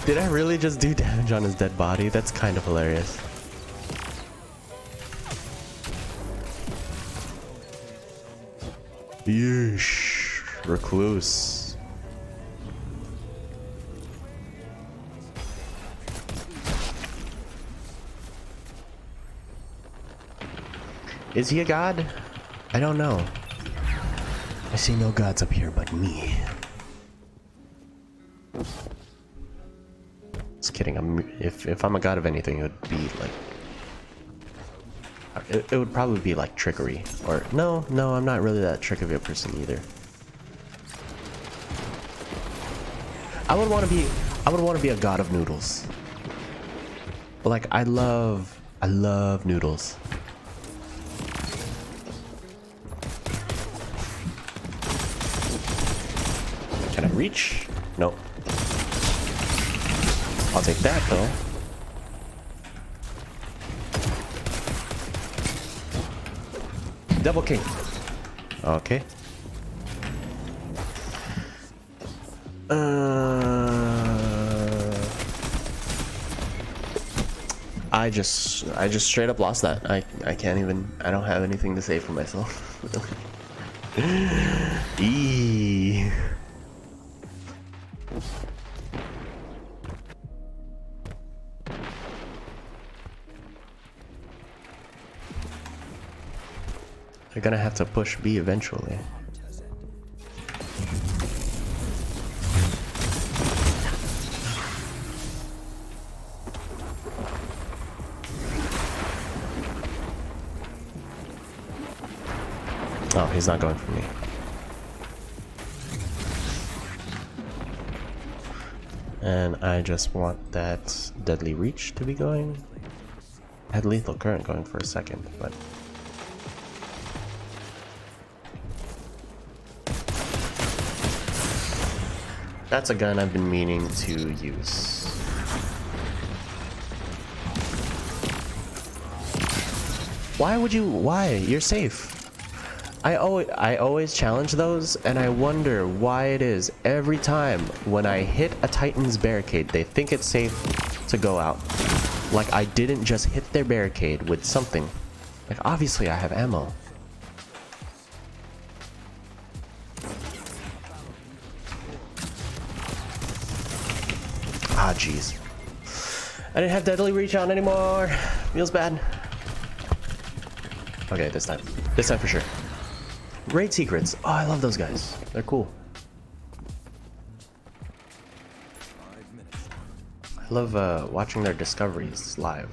Did I really just do damage on his dead body? That's kind of hilarious. Yeesh. Recluse. Is he a god? I don't know. I see no gods up here but me. Just kidding. If I'm a god of anything, it would be like it would probably be like trickery, or no, I'm not really that trick of a person either. I would want to be a god of noodles. Like I love noodles. Can I reach? Nope. I'll take that though. Double king. Okay. I just straight up lost that. I can't even. I don't have anything to say for myself. Eee. They're gonna have to push B eventually. Oh, he's not going for me. And I just want that Deadly Reach to be going. I had Lethal Current going for a second, but that's a gun I've been meaning to use. Why would you? Why? You're safe. I always challenge those, and I wonder why it is every time when I hit a Titan's barricade, they think it's safe to go out. Like I didn't just hit their barricade with something. Like obviously I have ammo. Ah, jeez. I didn't have deadly reach on anymore. Feels bad. Okay, this time. This time for sure. Raid secrets. Oh, I love those guys. They're cool. I love watching their discoveries live.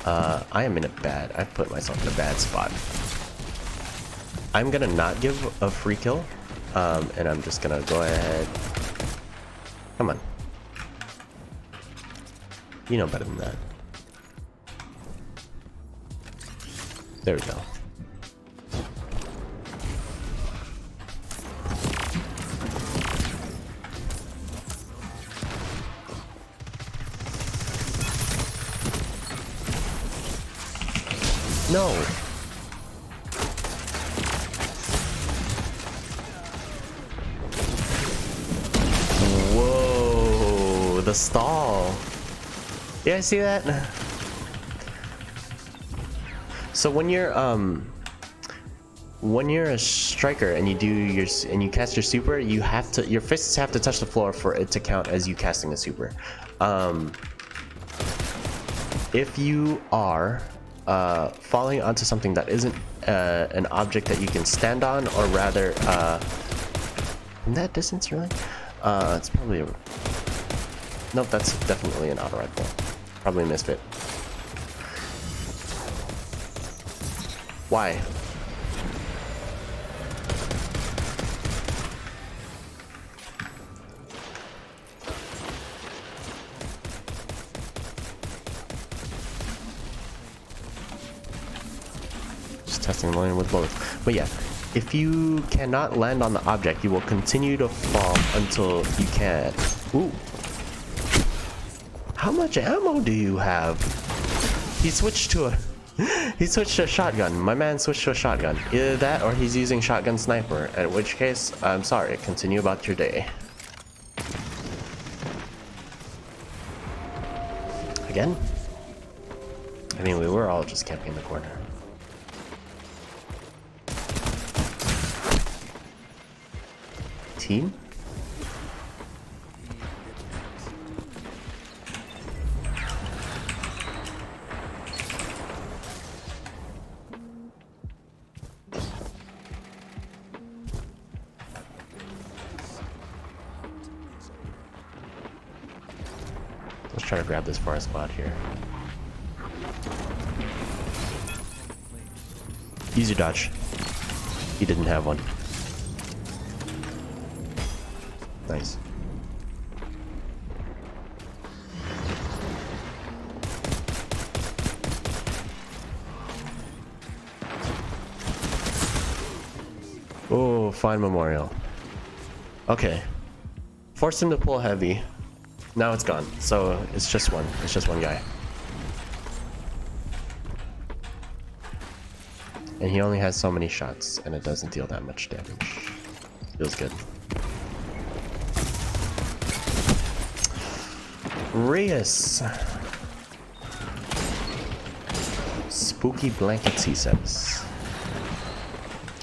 I am in a bad... I've put myself in a bad spot. I'm gonna not give a free kill. And I'm just gonna go ahead... Come on. You know better than that. There we go. No. Whoa, the stall. Yeah, I see that. So when you're a striker and you do your and you cast your super, you have to your fists have to touch the floor for it to count as you casting a super. If you are falling onto something that isn't an object that you can stand on, or rather in that distance, really, it's probably a nope, that's definitely an auto rifle. Probably a misfit. Why? Just testing the lane with bullets. But yeah, if you cannot land on the object, you will continue to fall until you can. Ooh. How much ammo do you have? He switched to a shotgun. My man switched to a shotgun. Either that or he's using shotgun sniper, in which case, I'm sorry, continue about your day. Again? I mean, we were all just camping in the corner. Team? Let's try to grab this forest spot here. Use your dodge. He didn't have one. Nice. Oh, fine memorial. Okay. Forced him to pull heavy. Now it's gone. So it's just one. It's just one guy. And he only has so many shots, and it doesn't deal that much damage. Feels good. Reyes. Spooky blankets, he says.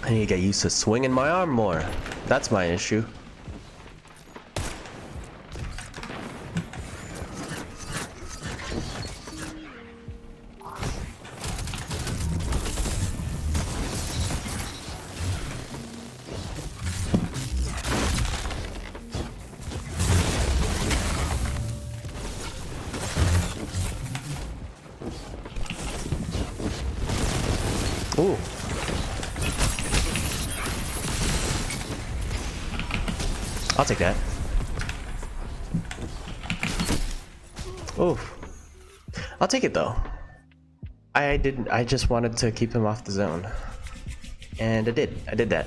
I need to get used to swinging my arm more. That's my issue. Ooh. I'll take that. Oof. I'll take it though. I just wanted to keep him off the zone. And I did. I did that.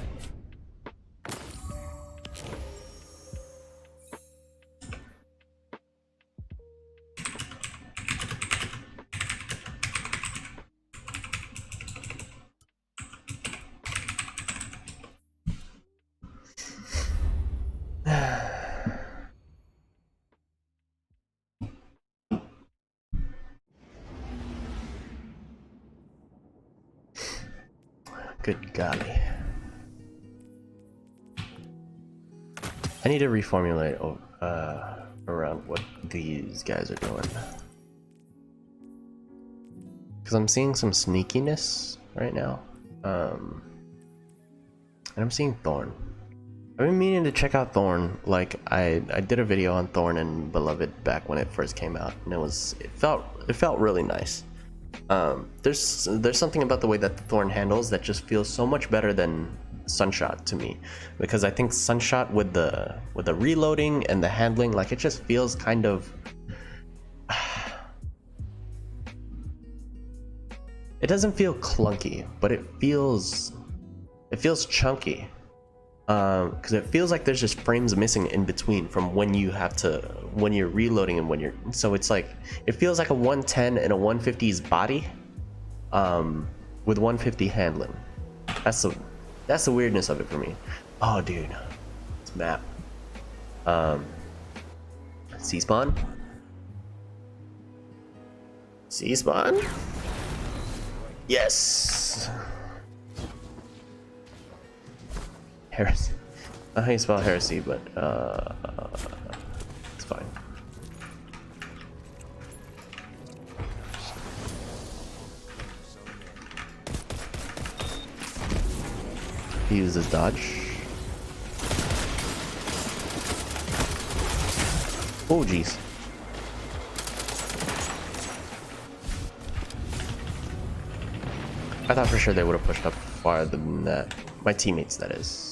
Good golly. I need to reformulate around what these guys are doing. Because I'm seeing some sneakiness right now. And I'm seeing Thorn. I've been meaning to check out Thorn. Like I did a video on Thorn and Beloved back when it first came out, and it felt really nice. There's something about the way that the Thorn handles that just feels so much better than Sunshot to me, because I think Sunshot with the reloading and the handling, like it just feels kind of it doesn't feel clunky, but it feels chunky. Because it feels like there's just frames missing in between from when you're reloading and when you're, so it's like it feels like a 110 and a 150's body with 150 handling. That's the weirdness of it for me. Oh dude, it's map. C-spawn? C-spawn? Yes! Heresy. I don't know how you spell heresy, but it's fine. He uses dodge. Oh jeez. I thought for sure they would have pushed up farther than that. My teammates, that is.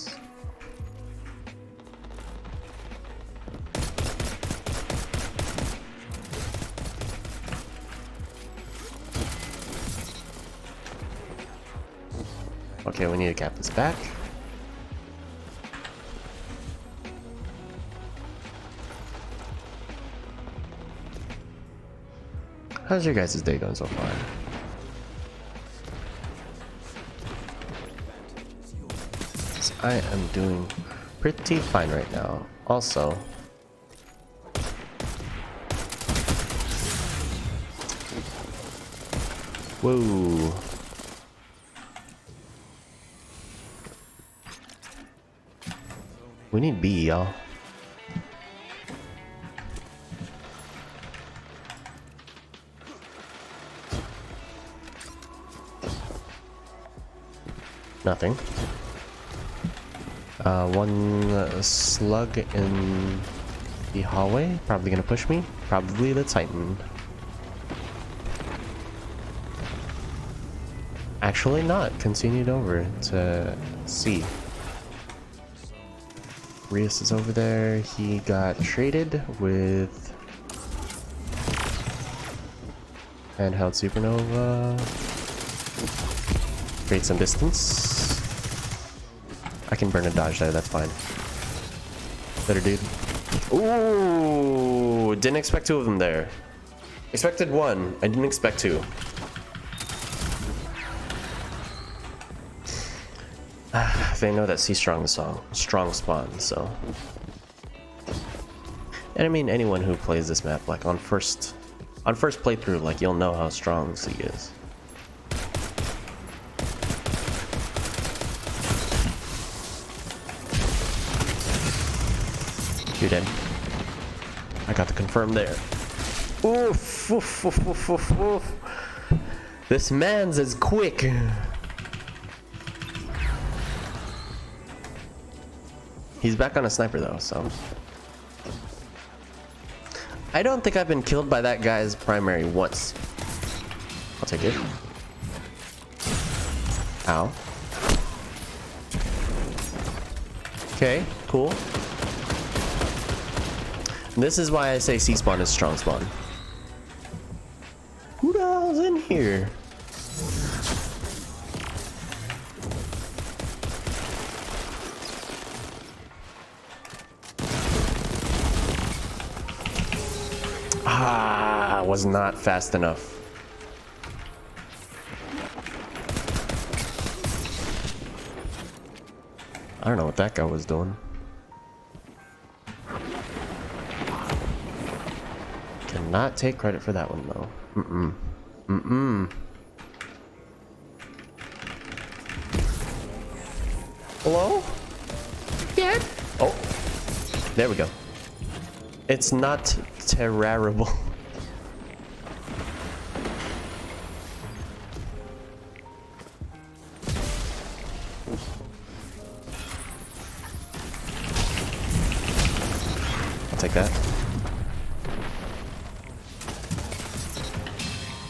Okay, we need to cap this back. How's your guys' day going so far? I am doing pretty fine right now. Also, whoa. We need B, y'all. Nothing. One slug in the hallway. Probably gonna push me. Probably the Titan. Actually not. Continued over to C. Rios is over there. He got traded with handheld supernova. Create some distance. I can burn a dodge there, that's fine. Better dude. Ooh, didn't expect two of them there. Expected one, I didn't expect two. They know that C strong spawn, so. And I mean anyone who plays this map, like on first playthrough, like you'll know how strong C is. You're dead. I got the confirm there. Oof, oof, oof, oof, oof, oof. This man's is quick. He's back on a sniper though, so. I don't think I've been killed by that guy's primary once. I'll take it. Ow. Okay, cool. This is why I say C spawn is strong spawn. Who the hell's in here? Ah, was not fast enough. I don't know what that guy was doing. Cannot take credit for that one though. Hello? Get. Oh. There we go. It's not terrible. I'll take that.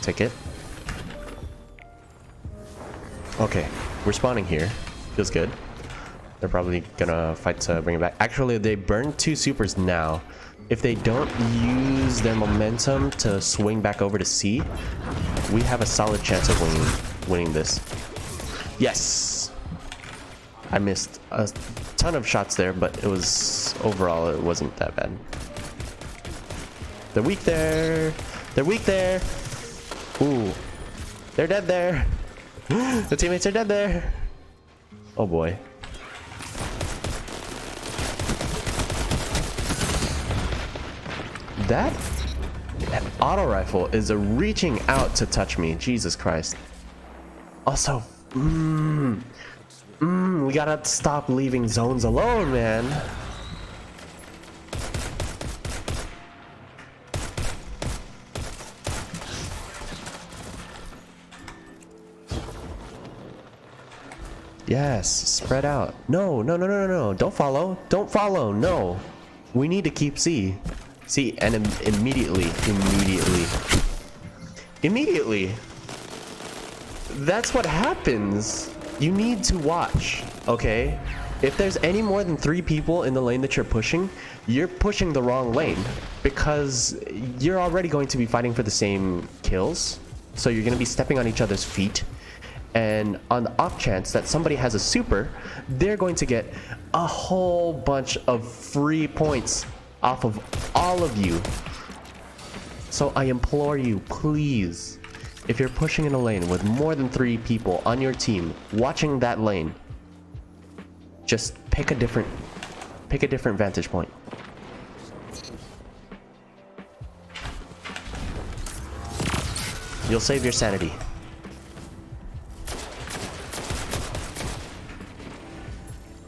Take it. Okay, we're spawning here. Feels good. They're probably gonna fight to bring it back. Actually, they burned 2 supers now. If they don't use their momentum to swing back over to C, we have a solid chance of winning this. Yes! I missed a ton of shots there, but it was overall it wasn't that bad. They're weak there. They're weak there. Ooh, they're dead there. The teammates are dead there. Oh boy. That auto rifle is reaching out to touch me. Jesus Christ. Also, we gotta stop leaving zones alone, man. Yes, spread out. No, no, no, no, no, no. Don't follow. Don't follow. No. We need to keep C. See, and immediately. That's what happens. You need to watch, okay? If there's any more than 3 people in the lane that you're pushing the wrong lane because you're already going to be fighting for the same kills. So you're going to be stepping on each other's feet. And on the off chance that somebody has a super, they're going to get a whole bunch of free points off of all of you. So I implore you, please, if you're pushing in a lane with more than 3 people on your team watching that lane, just pick a different vantage point. You'll save your sanity.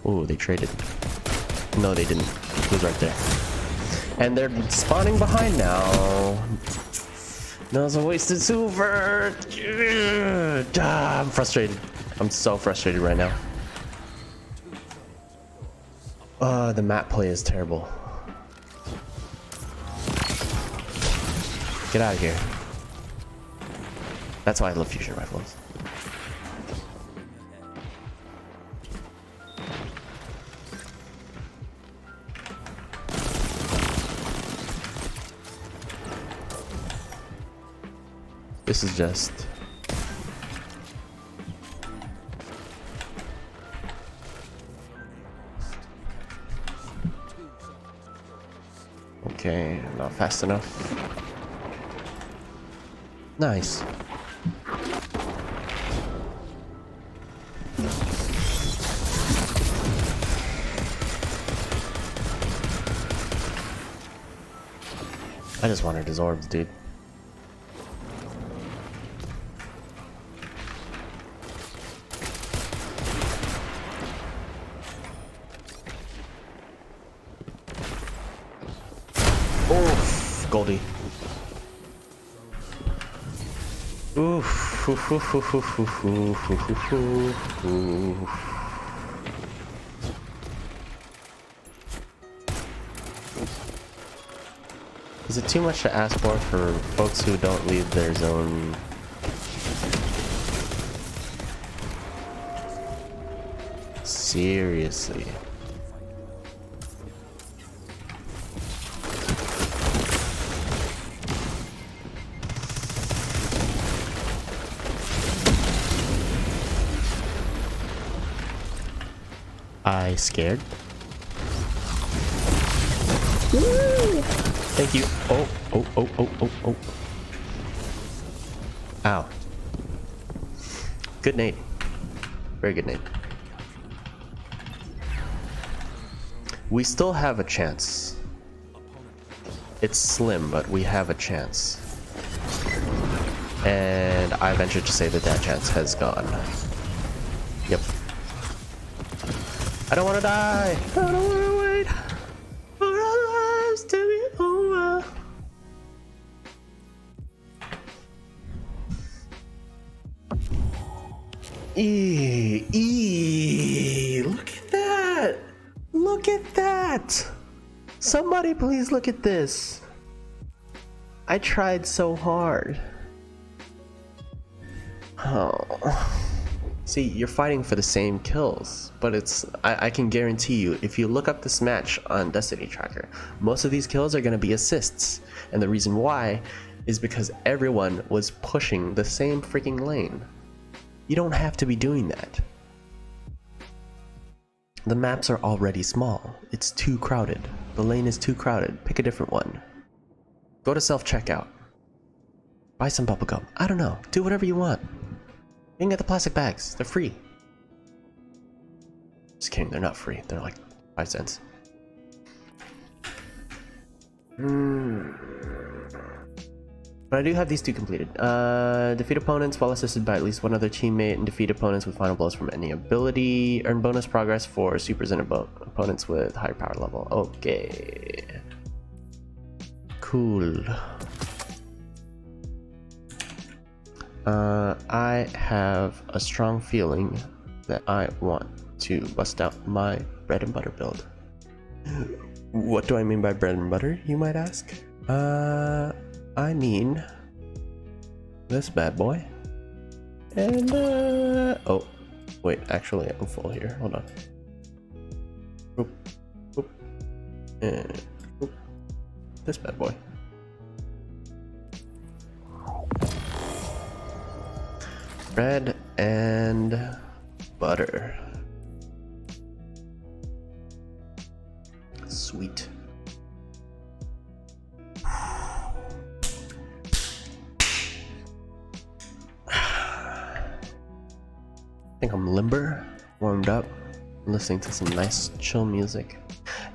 Ooh, they traded. No, they didn't. It was right there. And they're spawning behind now. No, it's a wasted super. I'm frustrated. I'm so frustrated right now. The map play is terrible. Get out of here. That's why I love fusion rifles. This is just... Okay, not fast enough. Nice. I just wanted his orbs, dude. Oof, Goldie. Oof, oof, oof, oof, oof, oof, oof, oof, oof, oof. Is it too much to ask for folks who don't leave their zone? Seriously. I scared. Woo! Thank you. Oh, oh, oh, oh, oh, oh. Ow. Good nade. Very good nade. We still have a chance. It's slim, but we have a chance. And I venture to say that that chance has gone. Yep. I don't want to die. I don't want to wait for our lives to be over. Look at that. Look at that. Somebody please look at this. I tried so hard. Oh. See, you're fighting for the same kills, but I can guarantee you, if you look up this match on Destiny Tracker, most of these kills are going to be assists. And the reason why is because everyone was pushing the same freaking lane. You don't have to be doing that. The maps are already small. It's too crowded. The lane is too crowded. Pick a different one. Go to self-checkout. Buy some bubblegum. I don't know. Do whatever you want. You can get the plastic bags. They're free. Just kidding. They're not free. They're like 5 cents. But I do have these 2 completed. Defeat opponents while assisted by at least one other teammate, and defeat opponents with final blows from any ability. Earn bonus progress for supers and opponents with higher power level. Okay. Cool. I have a strong feeling that I want to bust out my bread and butter build. What do I mean by bread and butter, you might ask? I mean this bad boy. And oh, wait, actually I'm full here. Hold on. Oop, oop, and oop. This bad boy. Bread and butter. Sweet. I think I'm limber, warmed up, listening to some nice chill music.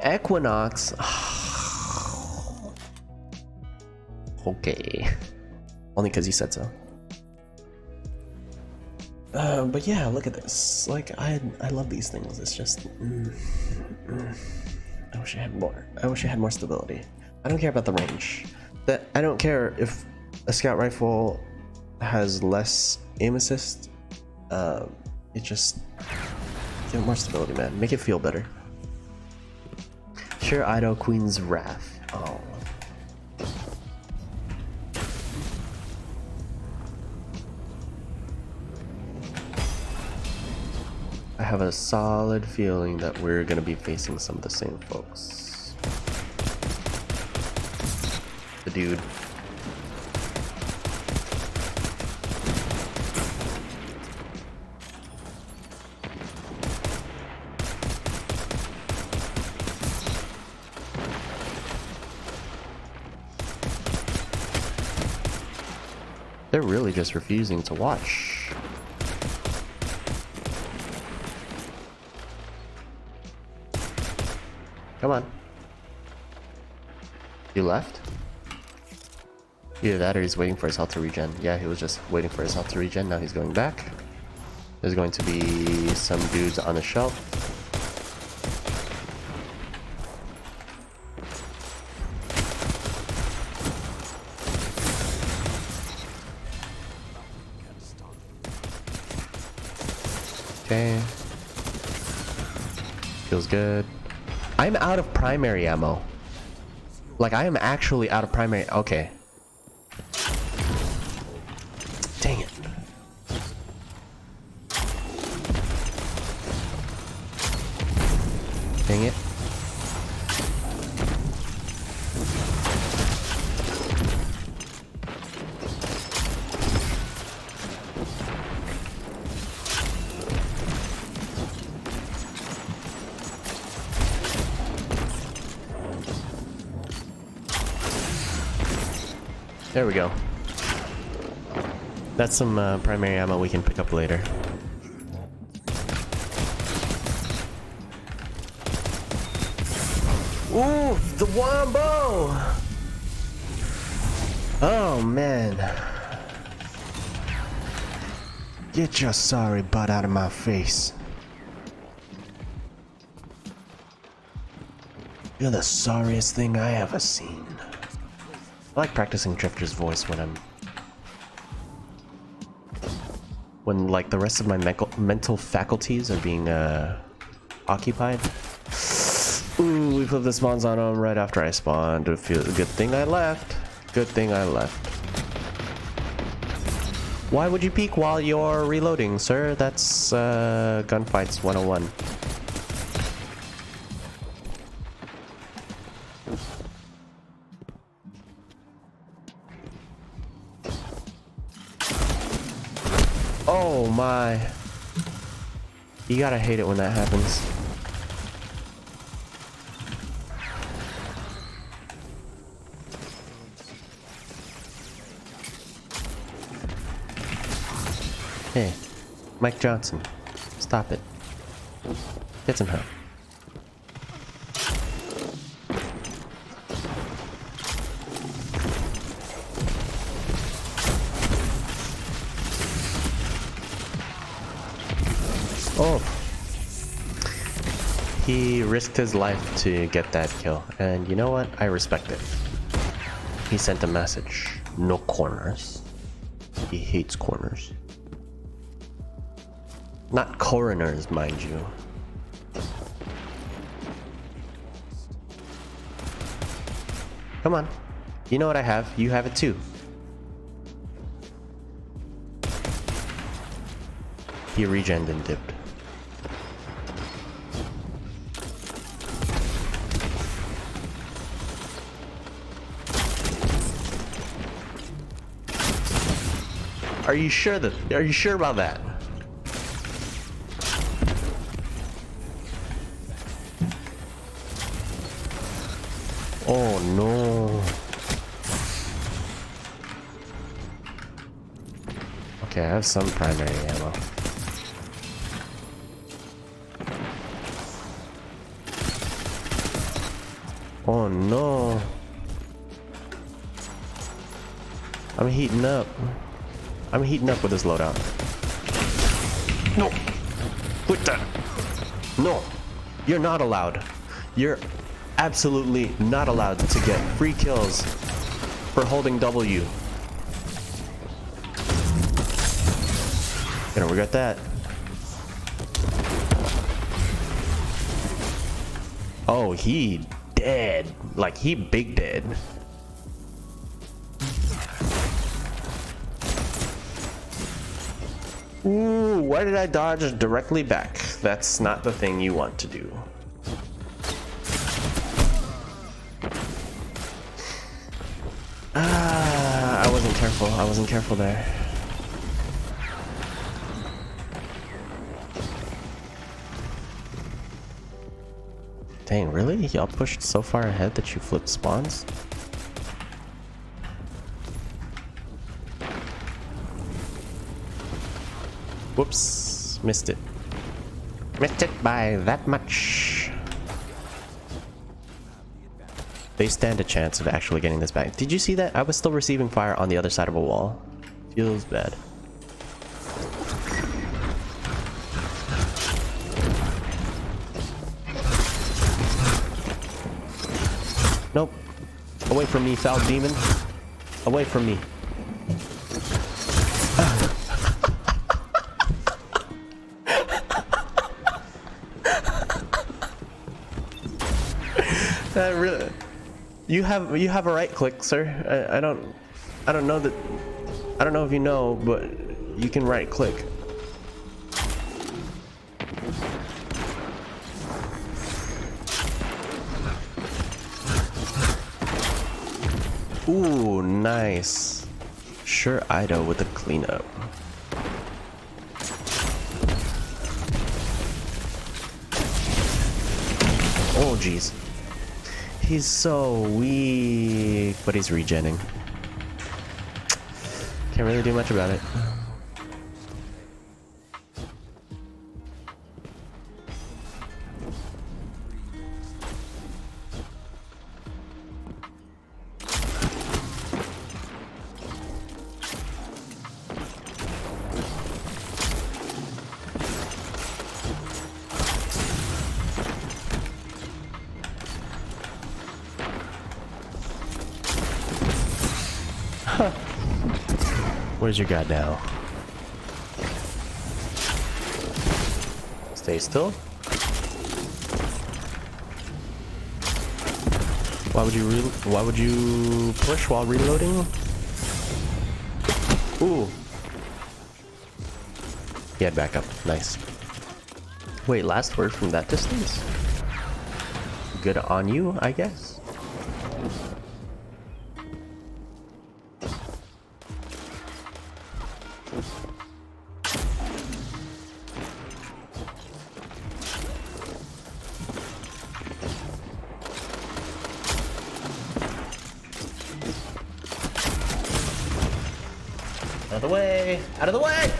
Equinox. Okay. Only because you said so. But yeah, look at this. Like, I love these things. It's just, I wish I had more. I wish I had more stability. I don't care about the range. I don't care if a scout rifle has less aim assist. It just get more stability, man. Make it feel better. Sure, Ido Queen's Wrath. Oh. I have a solid feeling that we're gonna be facing some of the same folks. The dude. They're really just refusing to watch. Come on. You left? Either that or he's waiting for his health to regen. Yeah, he was just waiting for his health to regen. Now he's going back. There's going to be some dudes on the shelf. Okay. Feels good. I'm out of primary ammo. Like, I am actually out of primary. Okay. Dang it. Dang it. There we go. That's some primary ammo we can pick up later. Ooh, the wombo! Oh man. Get your sorry butt out of my face. You're the sorriest thing I ever seen. I like practicing Drifter's voice when like the rest of my mental faculties are being occupied. Ooh, we put the spawns on him right after I spawned. Good thing I left. Good thing I left. Why would you peek while you're reloading, sir? That's gunfights 101. Oh my. You gotta hate it when that happens. Hey, Mike Johnson, stop it. Get some help. Oh, he risked his life to get that kill, and you know what? I respect it. He sent a message. No corners. He hates corners. Not coroners, mind you. Come on. You know what I have. You have it too. He regened and dipped. Are you sure about that? Oh no. Okay, I have some primary ammo. Oh no. I'm heating up. I'm heating up with this loadout. No. Quit that. No. You're not allowed. You're absolutely not allowed to get free kills for holding W. Gonna regret that. Oh, he dead. Like, he big dead. Ooh, why did I dodge directly back? That's not the thing you want to do. I wasn't careful. I wasn't careful there. Dang, really? Y'all pushed so far ahead that you flipped spawns? Whoops, missed it. Missed it by that much. They stand a chance of actually getting this back. Did you see that? I was still receiving fire on the other side of a wall. Feels bad. Nope. Away from me, foul demon. Away from me. That really, you have a right click, sir. I don't know that. I don't know if you know, but you can right click. Ooh, nice. Sure, Ido with the cleanup. Oh, jeez. He's so weak, but he's regenning. Can't really do much about it. Where's your god now? Stay still. Why would you push while reloading? Ooh. He had backup. Nice. Wait, last word from that distance? Good on you, I guess. Out of the way! Out of the way!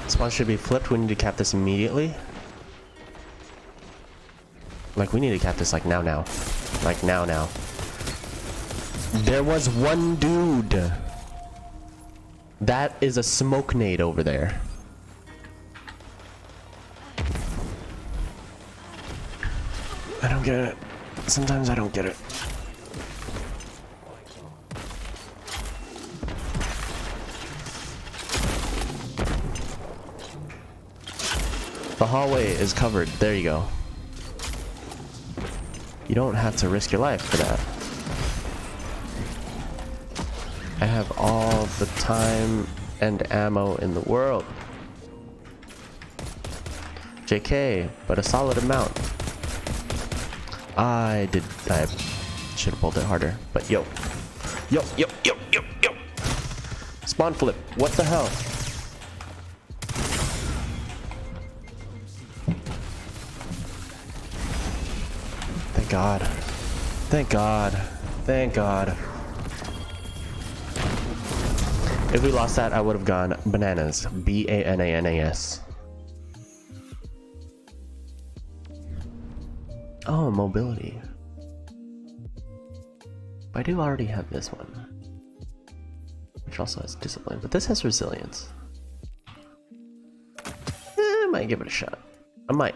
Spawn should be flipped. We need to cap this immediately. Like, we need to cap this like now. Like now. There was one dude. That is a smoke nade over there. I don't get it. Sometimes I don't get it. The hallway is covered. There you go. You don't have to risk your life for that. I have all the time and ammo in the world. JK, but a solid amount. I should have pulled it harder, but yo. Spawn flip, what the hell? Thank God. Thank God. Thank God. If we lost that, I would have gone bananas. B-A-N-A-N-A-S. Oh, mobility. I do already have this one, which also has discipline, but this has resilience. I might give it a shot. I might.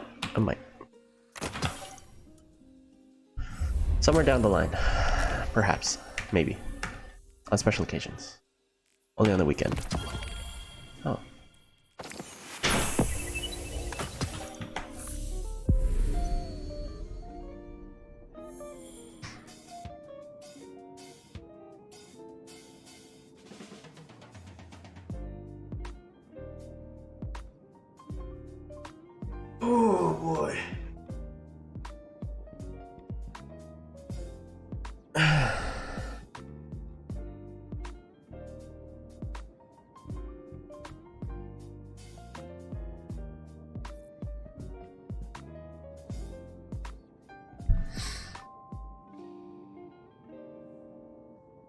Somewhere down the line. Perhaps. Maybe. On special occasions. Only on the weekend. Oh. Oh boy.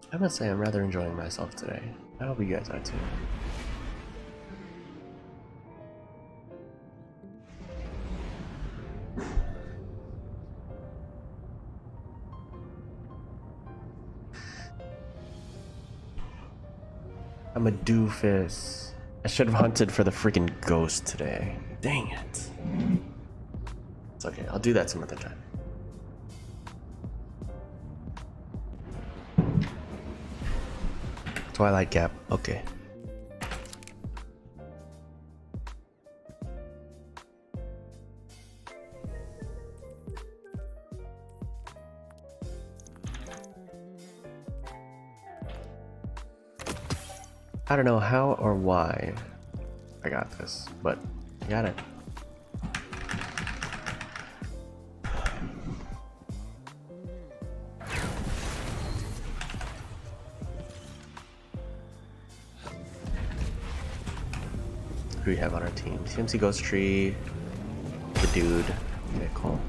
I must say I'm rather enjoying myself today. I hope you guys are too. I'm a doofus. I should have hunted for the freaking ghost today. Dang it. It's okay, I'll do that some other time. Twilight Gap, okay. I don't know how or why I got this, but I got it. Who do we have on our team? CMC Ghost Tree, the dude. Okay, cool.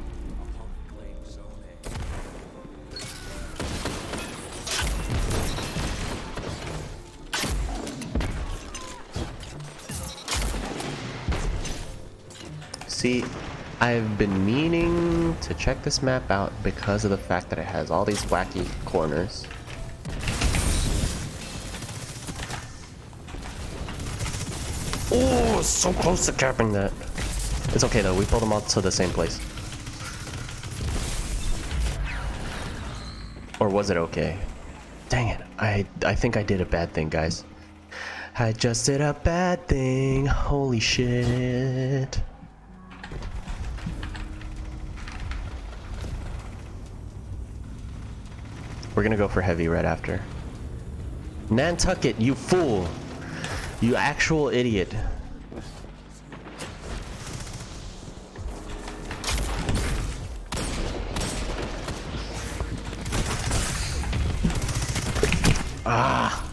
See, I've been meaning to check this map out because of the fact that it has all these wacky corners. Oh, so close to capping that. It's okay though, we pulled them all to the same place. Or was it okay? Dang it. I think I did a bad thing, guys. I just did a bad thing. Holy shit. We're gonna go for heavy right after. Nantucket, you fool. You actual idiot. Ah.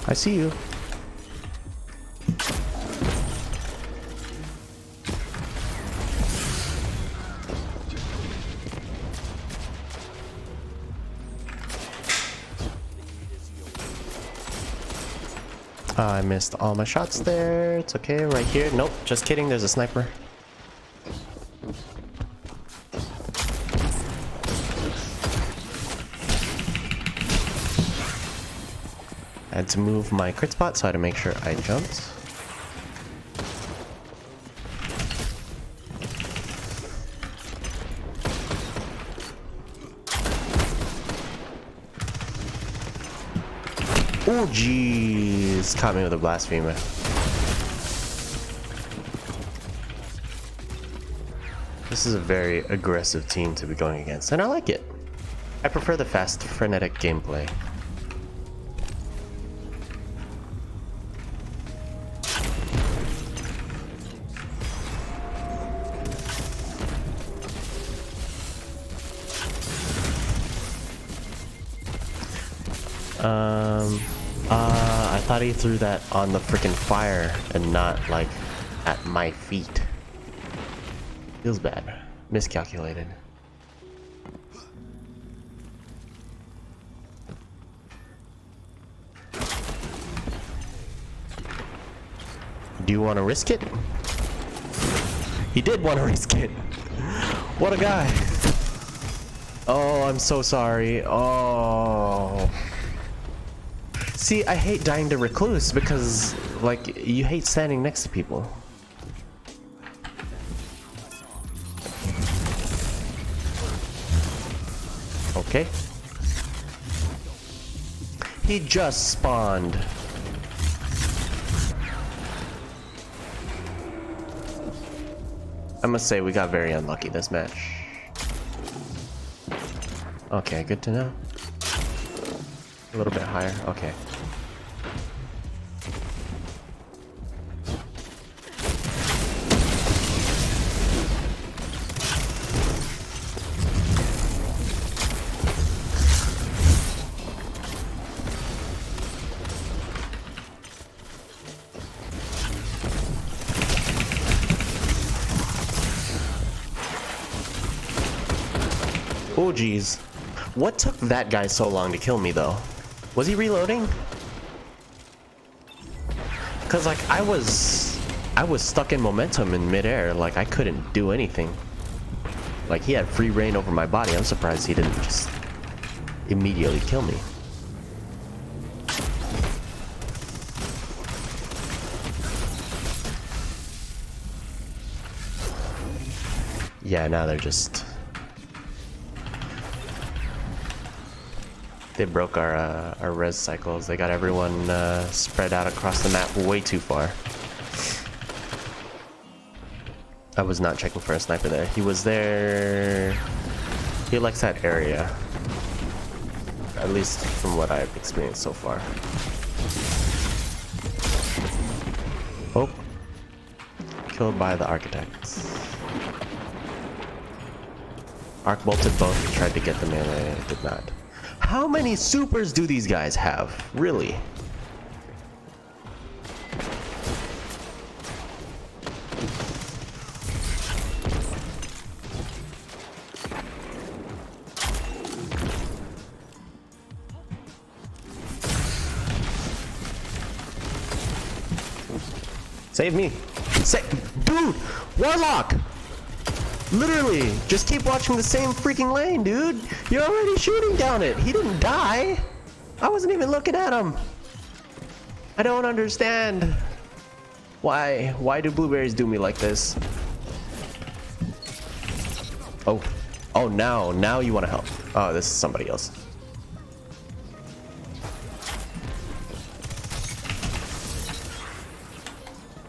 I see you. I missed all my shots there. It's okay, right here. Nope, just kidding. There's a sniper. I had to move my crit spot so I had to make sure I jumped. Oh jeez, caught me with a blasphemer. This is a very aggressive team to be going against, and I like it. I prefer the fast, frenetic gameplay. I thought he threw that on the freaking fire and not like at my feet. Feels bad. Miscalculated. Do you want to risk it? He did want to risk it. What a guy. Oh, I'm so sorry. Oh. See, I hate dying to Recluse because, like, you hate standing next to people. Okay. He just spawned. I must say, we got very unlucky this match. Okay, good to know. A little bit higher, okay. Oh geez. What took that guy so long to kill me though? Was he reloading? Cause like I was stuck in momentum in midair, like I couldn't do anything. Like he had free reign over my body. I'm surprised he didn't just immediately kill me. Yeah, now they're just... They broke our res cycles. They got everyone spread out across the map way too far. I was not checking for a sniper there. He was there. He likes that area. At least from what I've experienced so far. Oh. Killed by the architects. Arc bolted both, tried to get the melee, did not. How many supers do these guys have? Really? Save me. Dude, Warlock! Literally, just keep watching the same freaking lane, dude. You're already shooting down it. He didn't die. I wasn't even looking at him. I don't understand. Why do blueberries do me like this? Oh, now you want to help. Oh, this is somebody else.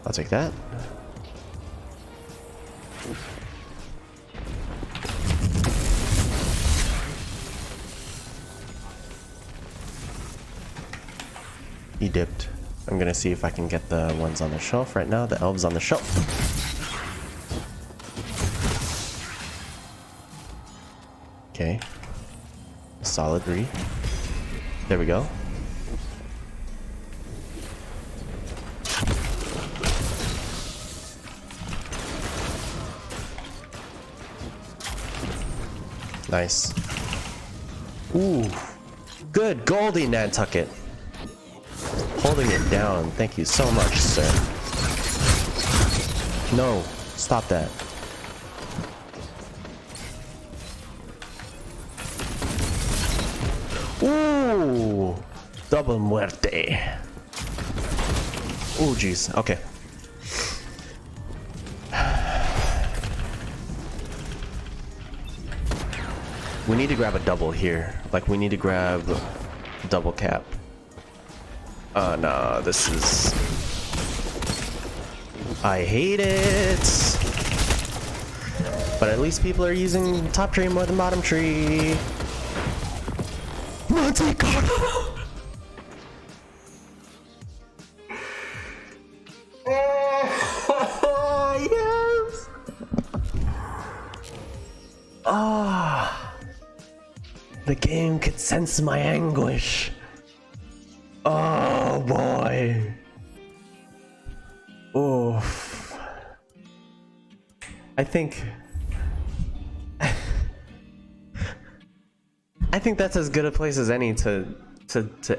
I'll take that. He dipped. I'm gonna see if I can get the ones on the shelf right now, the elves on the shelf. Okay. Solid re. There we go. Nice. Ooh. Good. Goldie Nantucket. Holding it down. Thank you so much, sir. No. Stop that. Ooh. Double muerte. Ooh, jeez. Okay. We need to grab a double here. Like, we need to grab double cap. No, this is... I hate it! But at least people are using top tree more than bottom tree. Monte Carlo! Oh, yes! Ah, the game could sense my anguish. Oh boy. Oof. I think that's as good a place as any to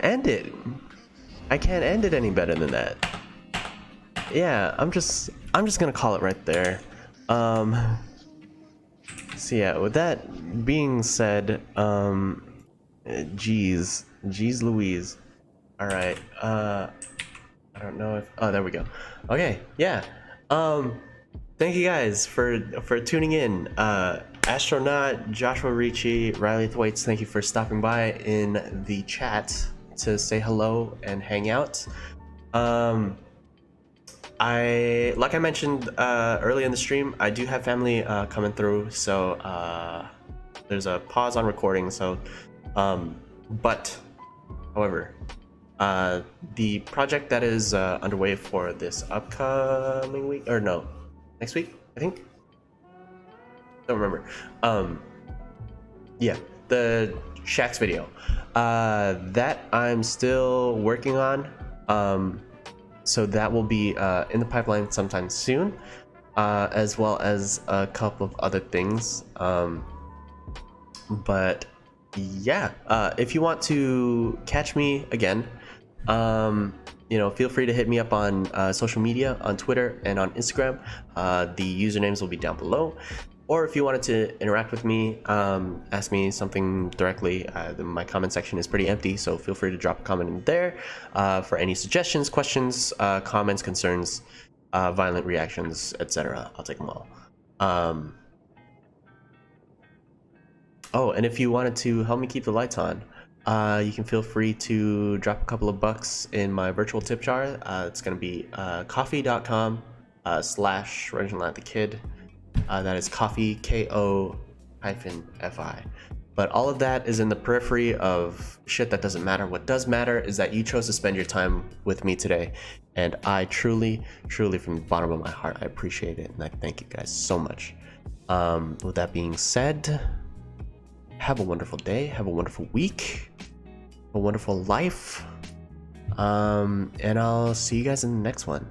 end it. I can't end it any better than that. Yeah, I'm just gonna call it right there. So yeah, with that being said, geez Louise. All right. I don't know if... Oh, there we go. Okay. Yeah. Thank you guys for tuning in. Astronaut, Joshua Ricci, Riley Thwaites, thank you for stopping by in the chat to say hello and hang out. Like I mentioned early in the stream, I do have family coming through, so there's a pause on recording. So, however, the project that is underway for this upcoming week, or no, next week, I think. Don't remember. Yeah, the Shaxx video that I'm still working on. So that will be in the pipeline sometime soon, as well as a couple of other things. But yeah, if you want to catch me again, feel free to hit me up on social media, on Twitter and on Instagram. The usernames will be down below. Or if you wanted to interact with me, ask me something directly, my comment section is pretty empty, so feel free to drop a comment in there for any suggestions, questions, comments, concerns, violent reactions, etc. I'll take them all. Oh, and if you wanted to help me keep the lights on, you can feel free to drop a couple of bucks in my virtual tip jar. It's going to be coffee.com/ReginaldTheKid. That is coffee, KO-FI. But all of that is in the periphery of shit that doesn't matter. What does matter is that you chose to spend your time with me today. And I truly, truly, from the bottom of my heart, I appreciate it. And I thank you guys so much. With that being said, have a wonderful day. Have a wonderful week. A wonderful life. And I'll see you guys in the next one.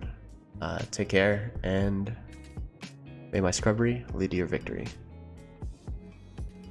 Take care, and may my scrubbery lead to your victory.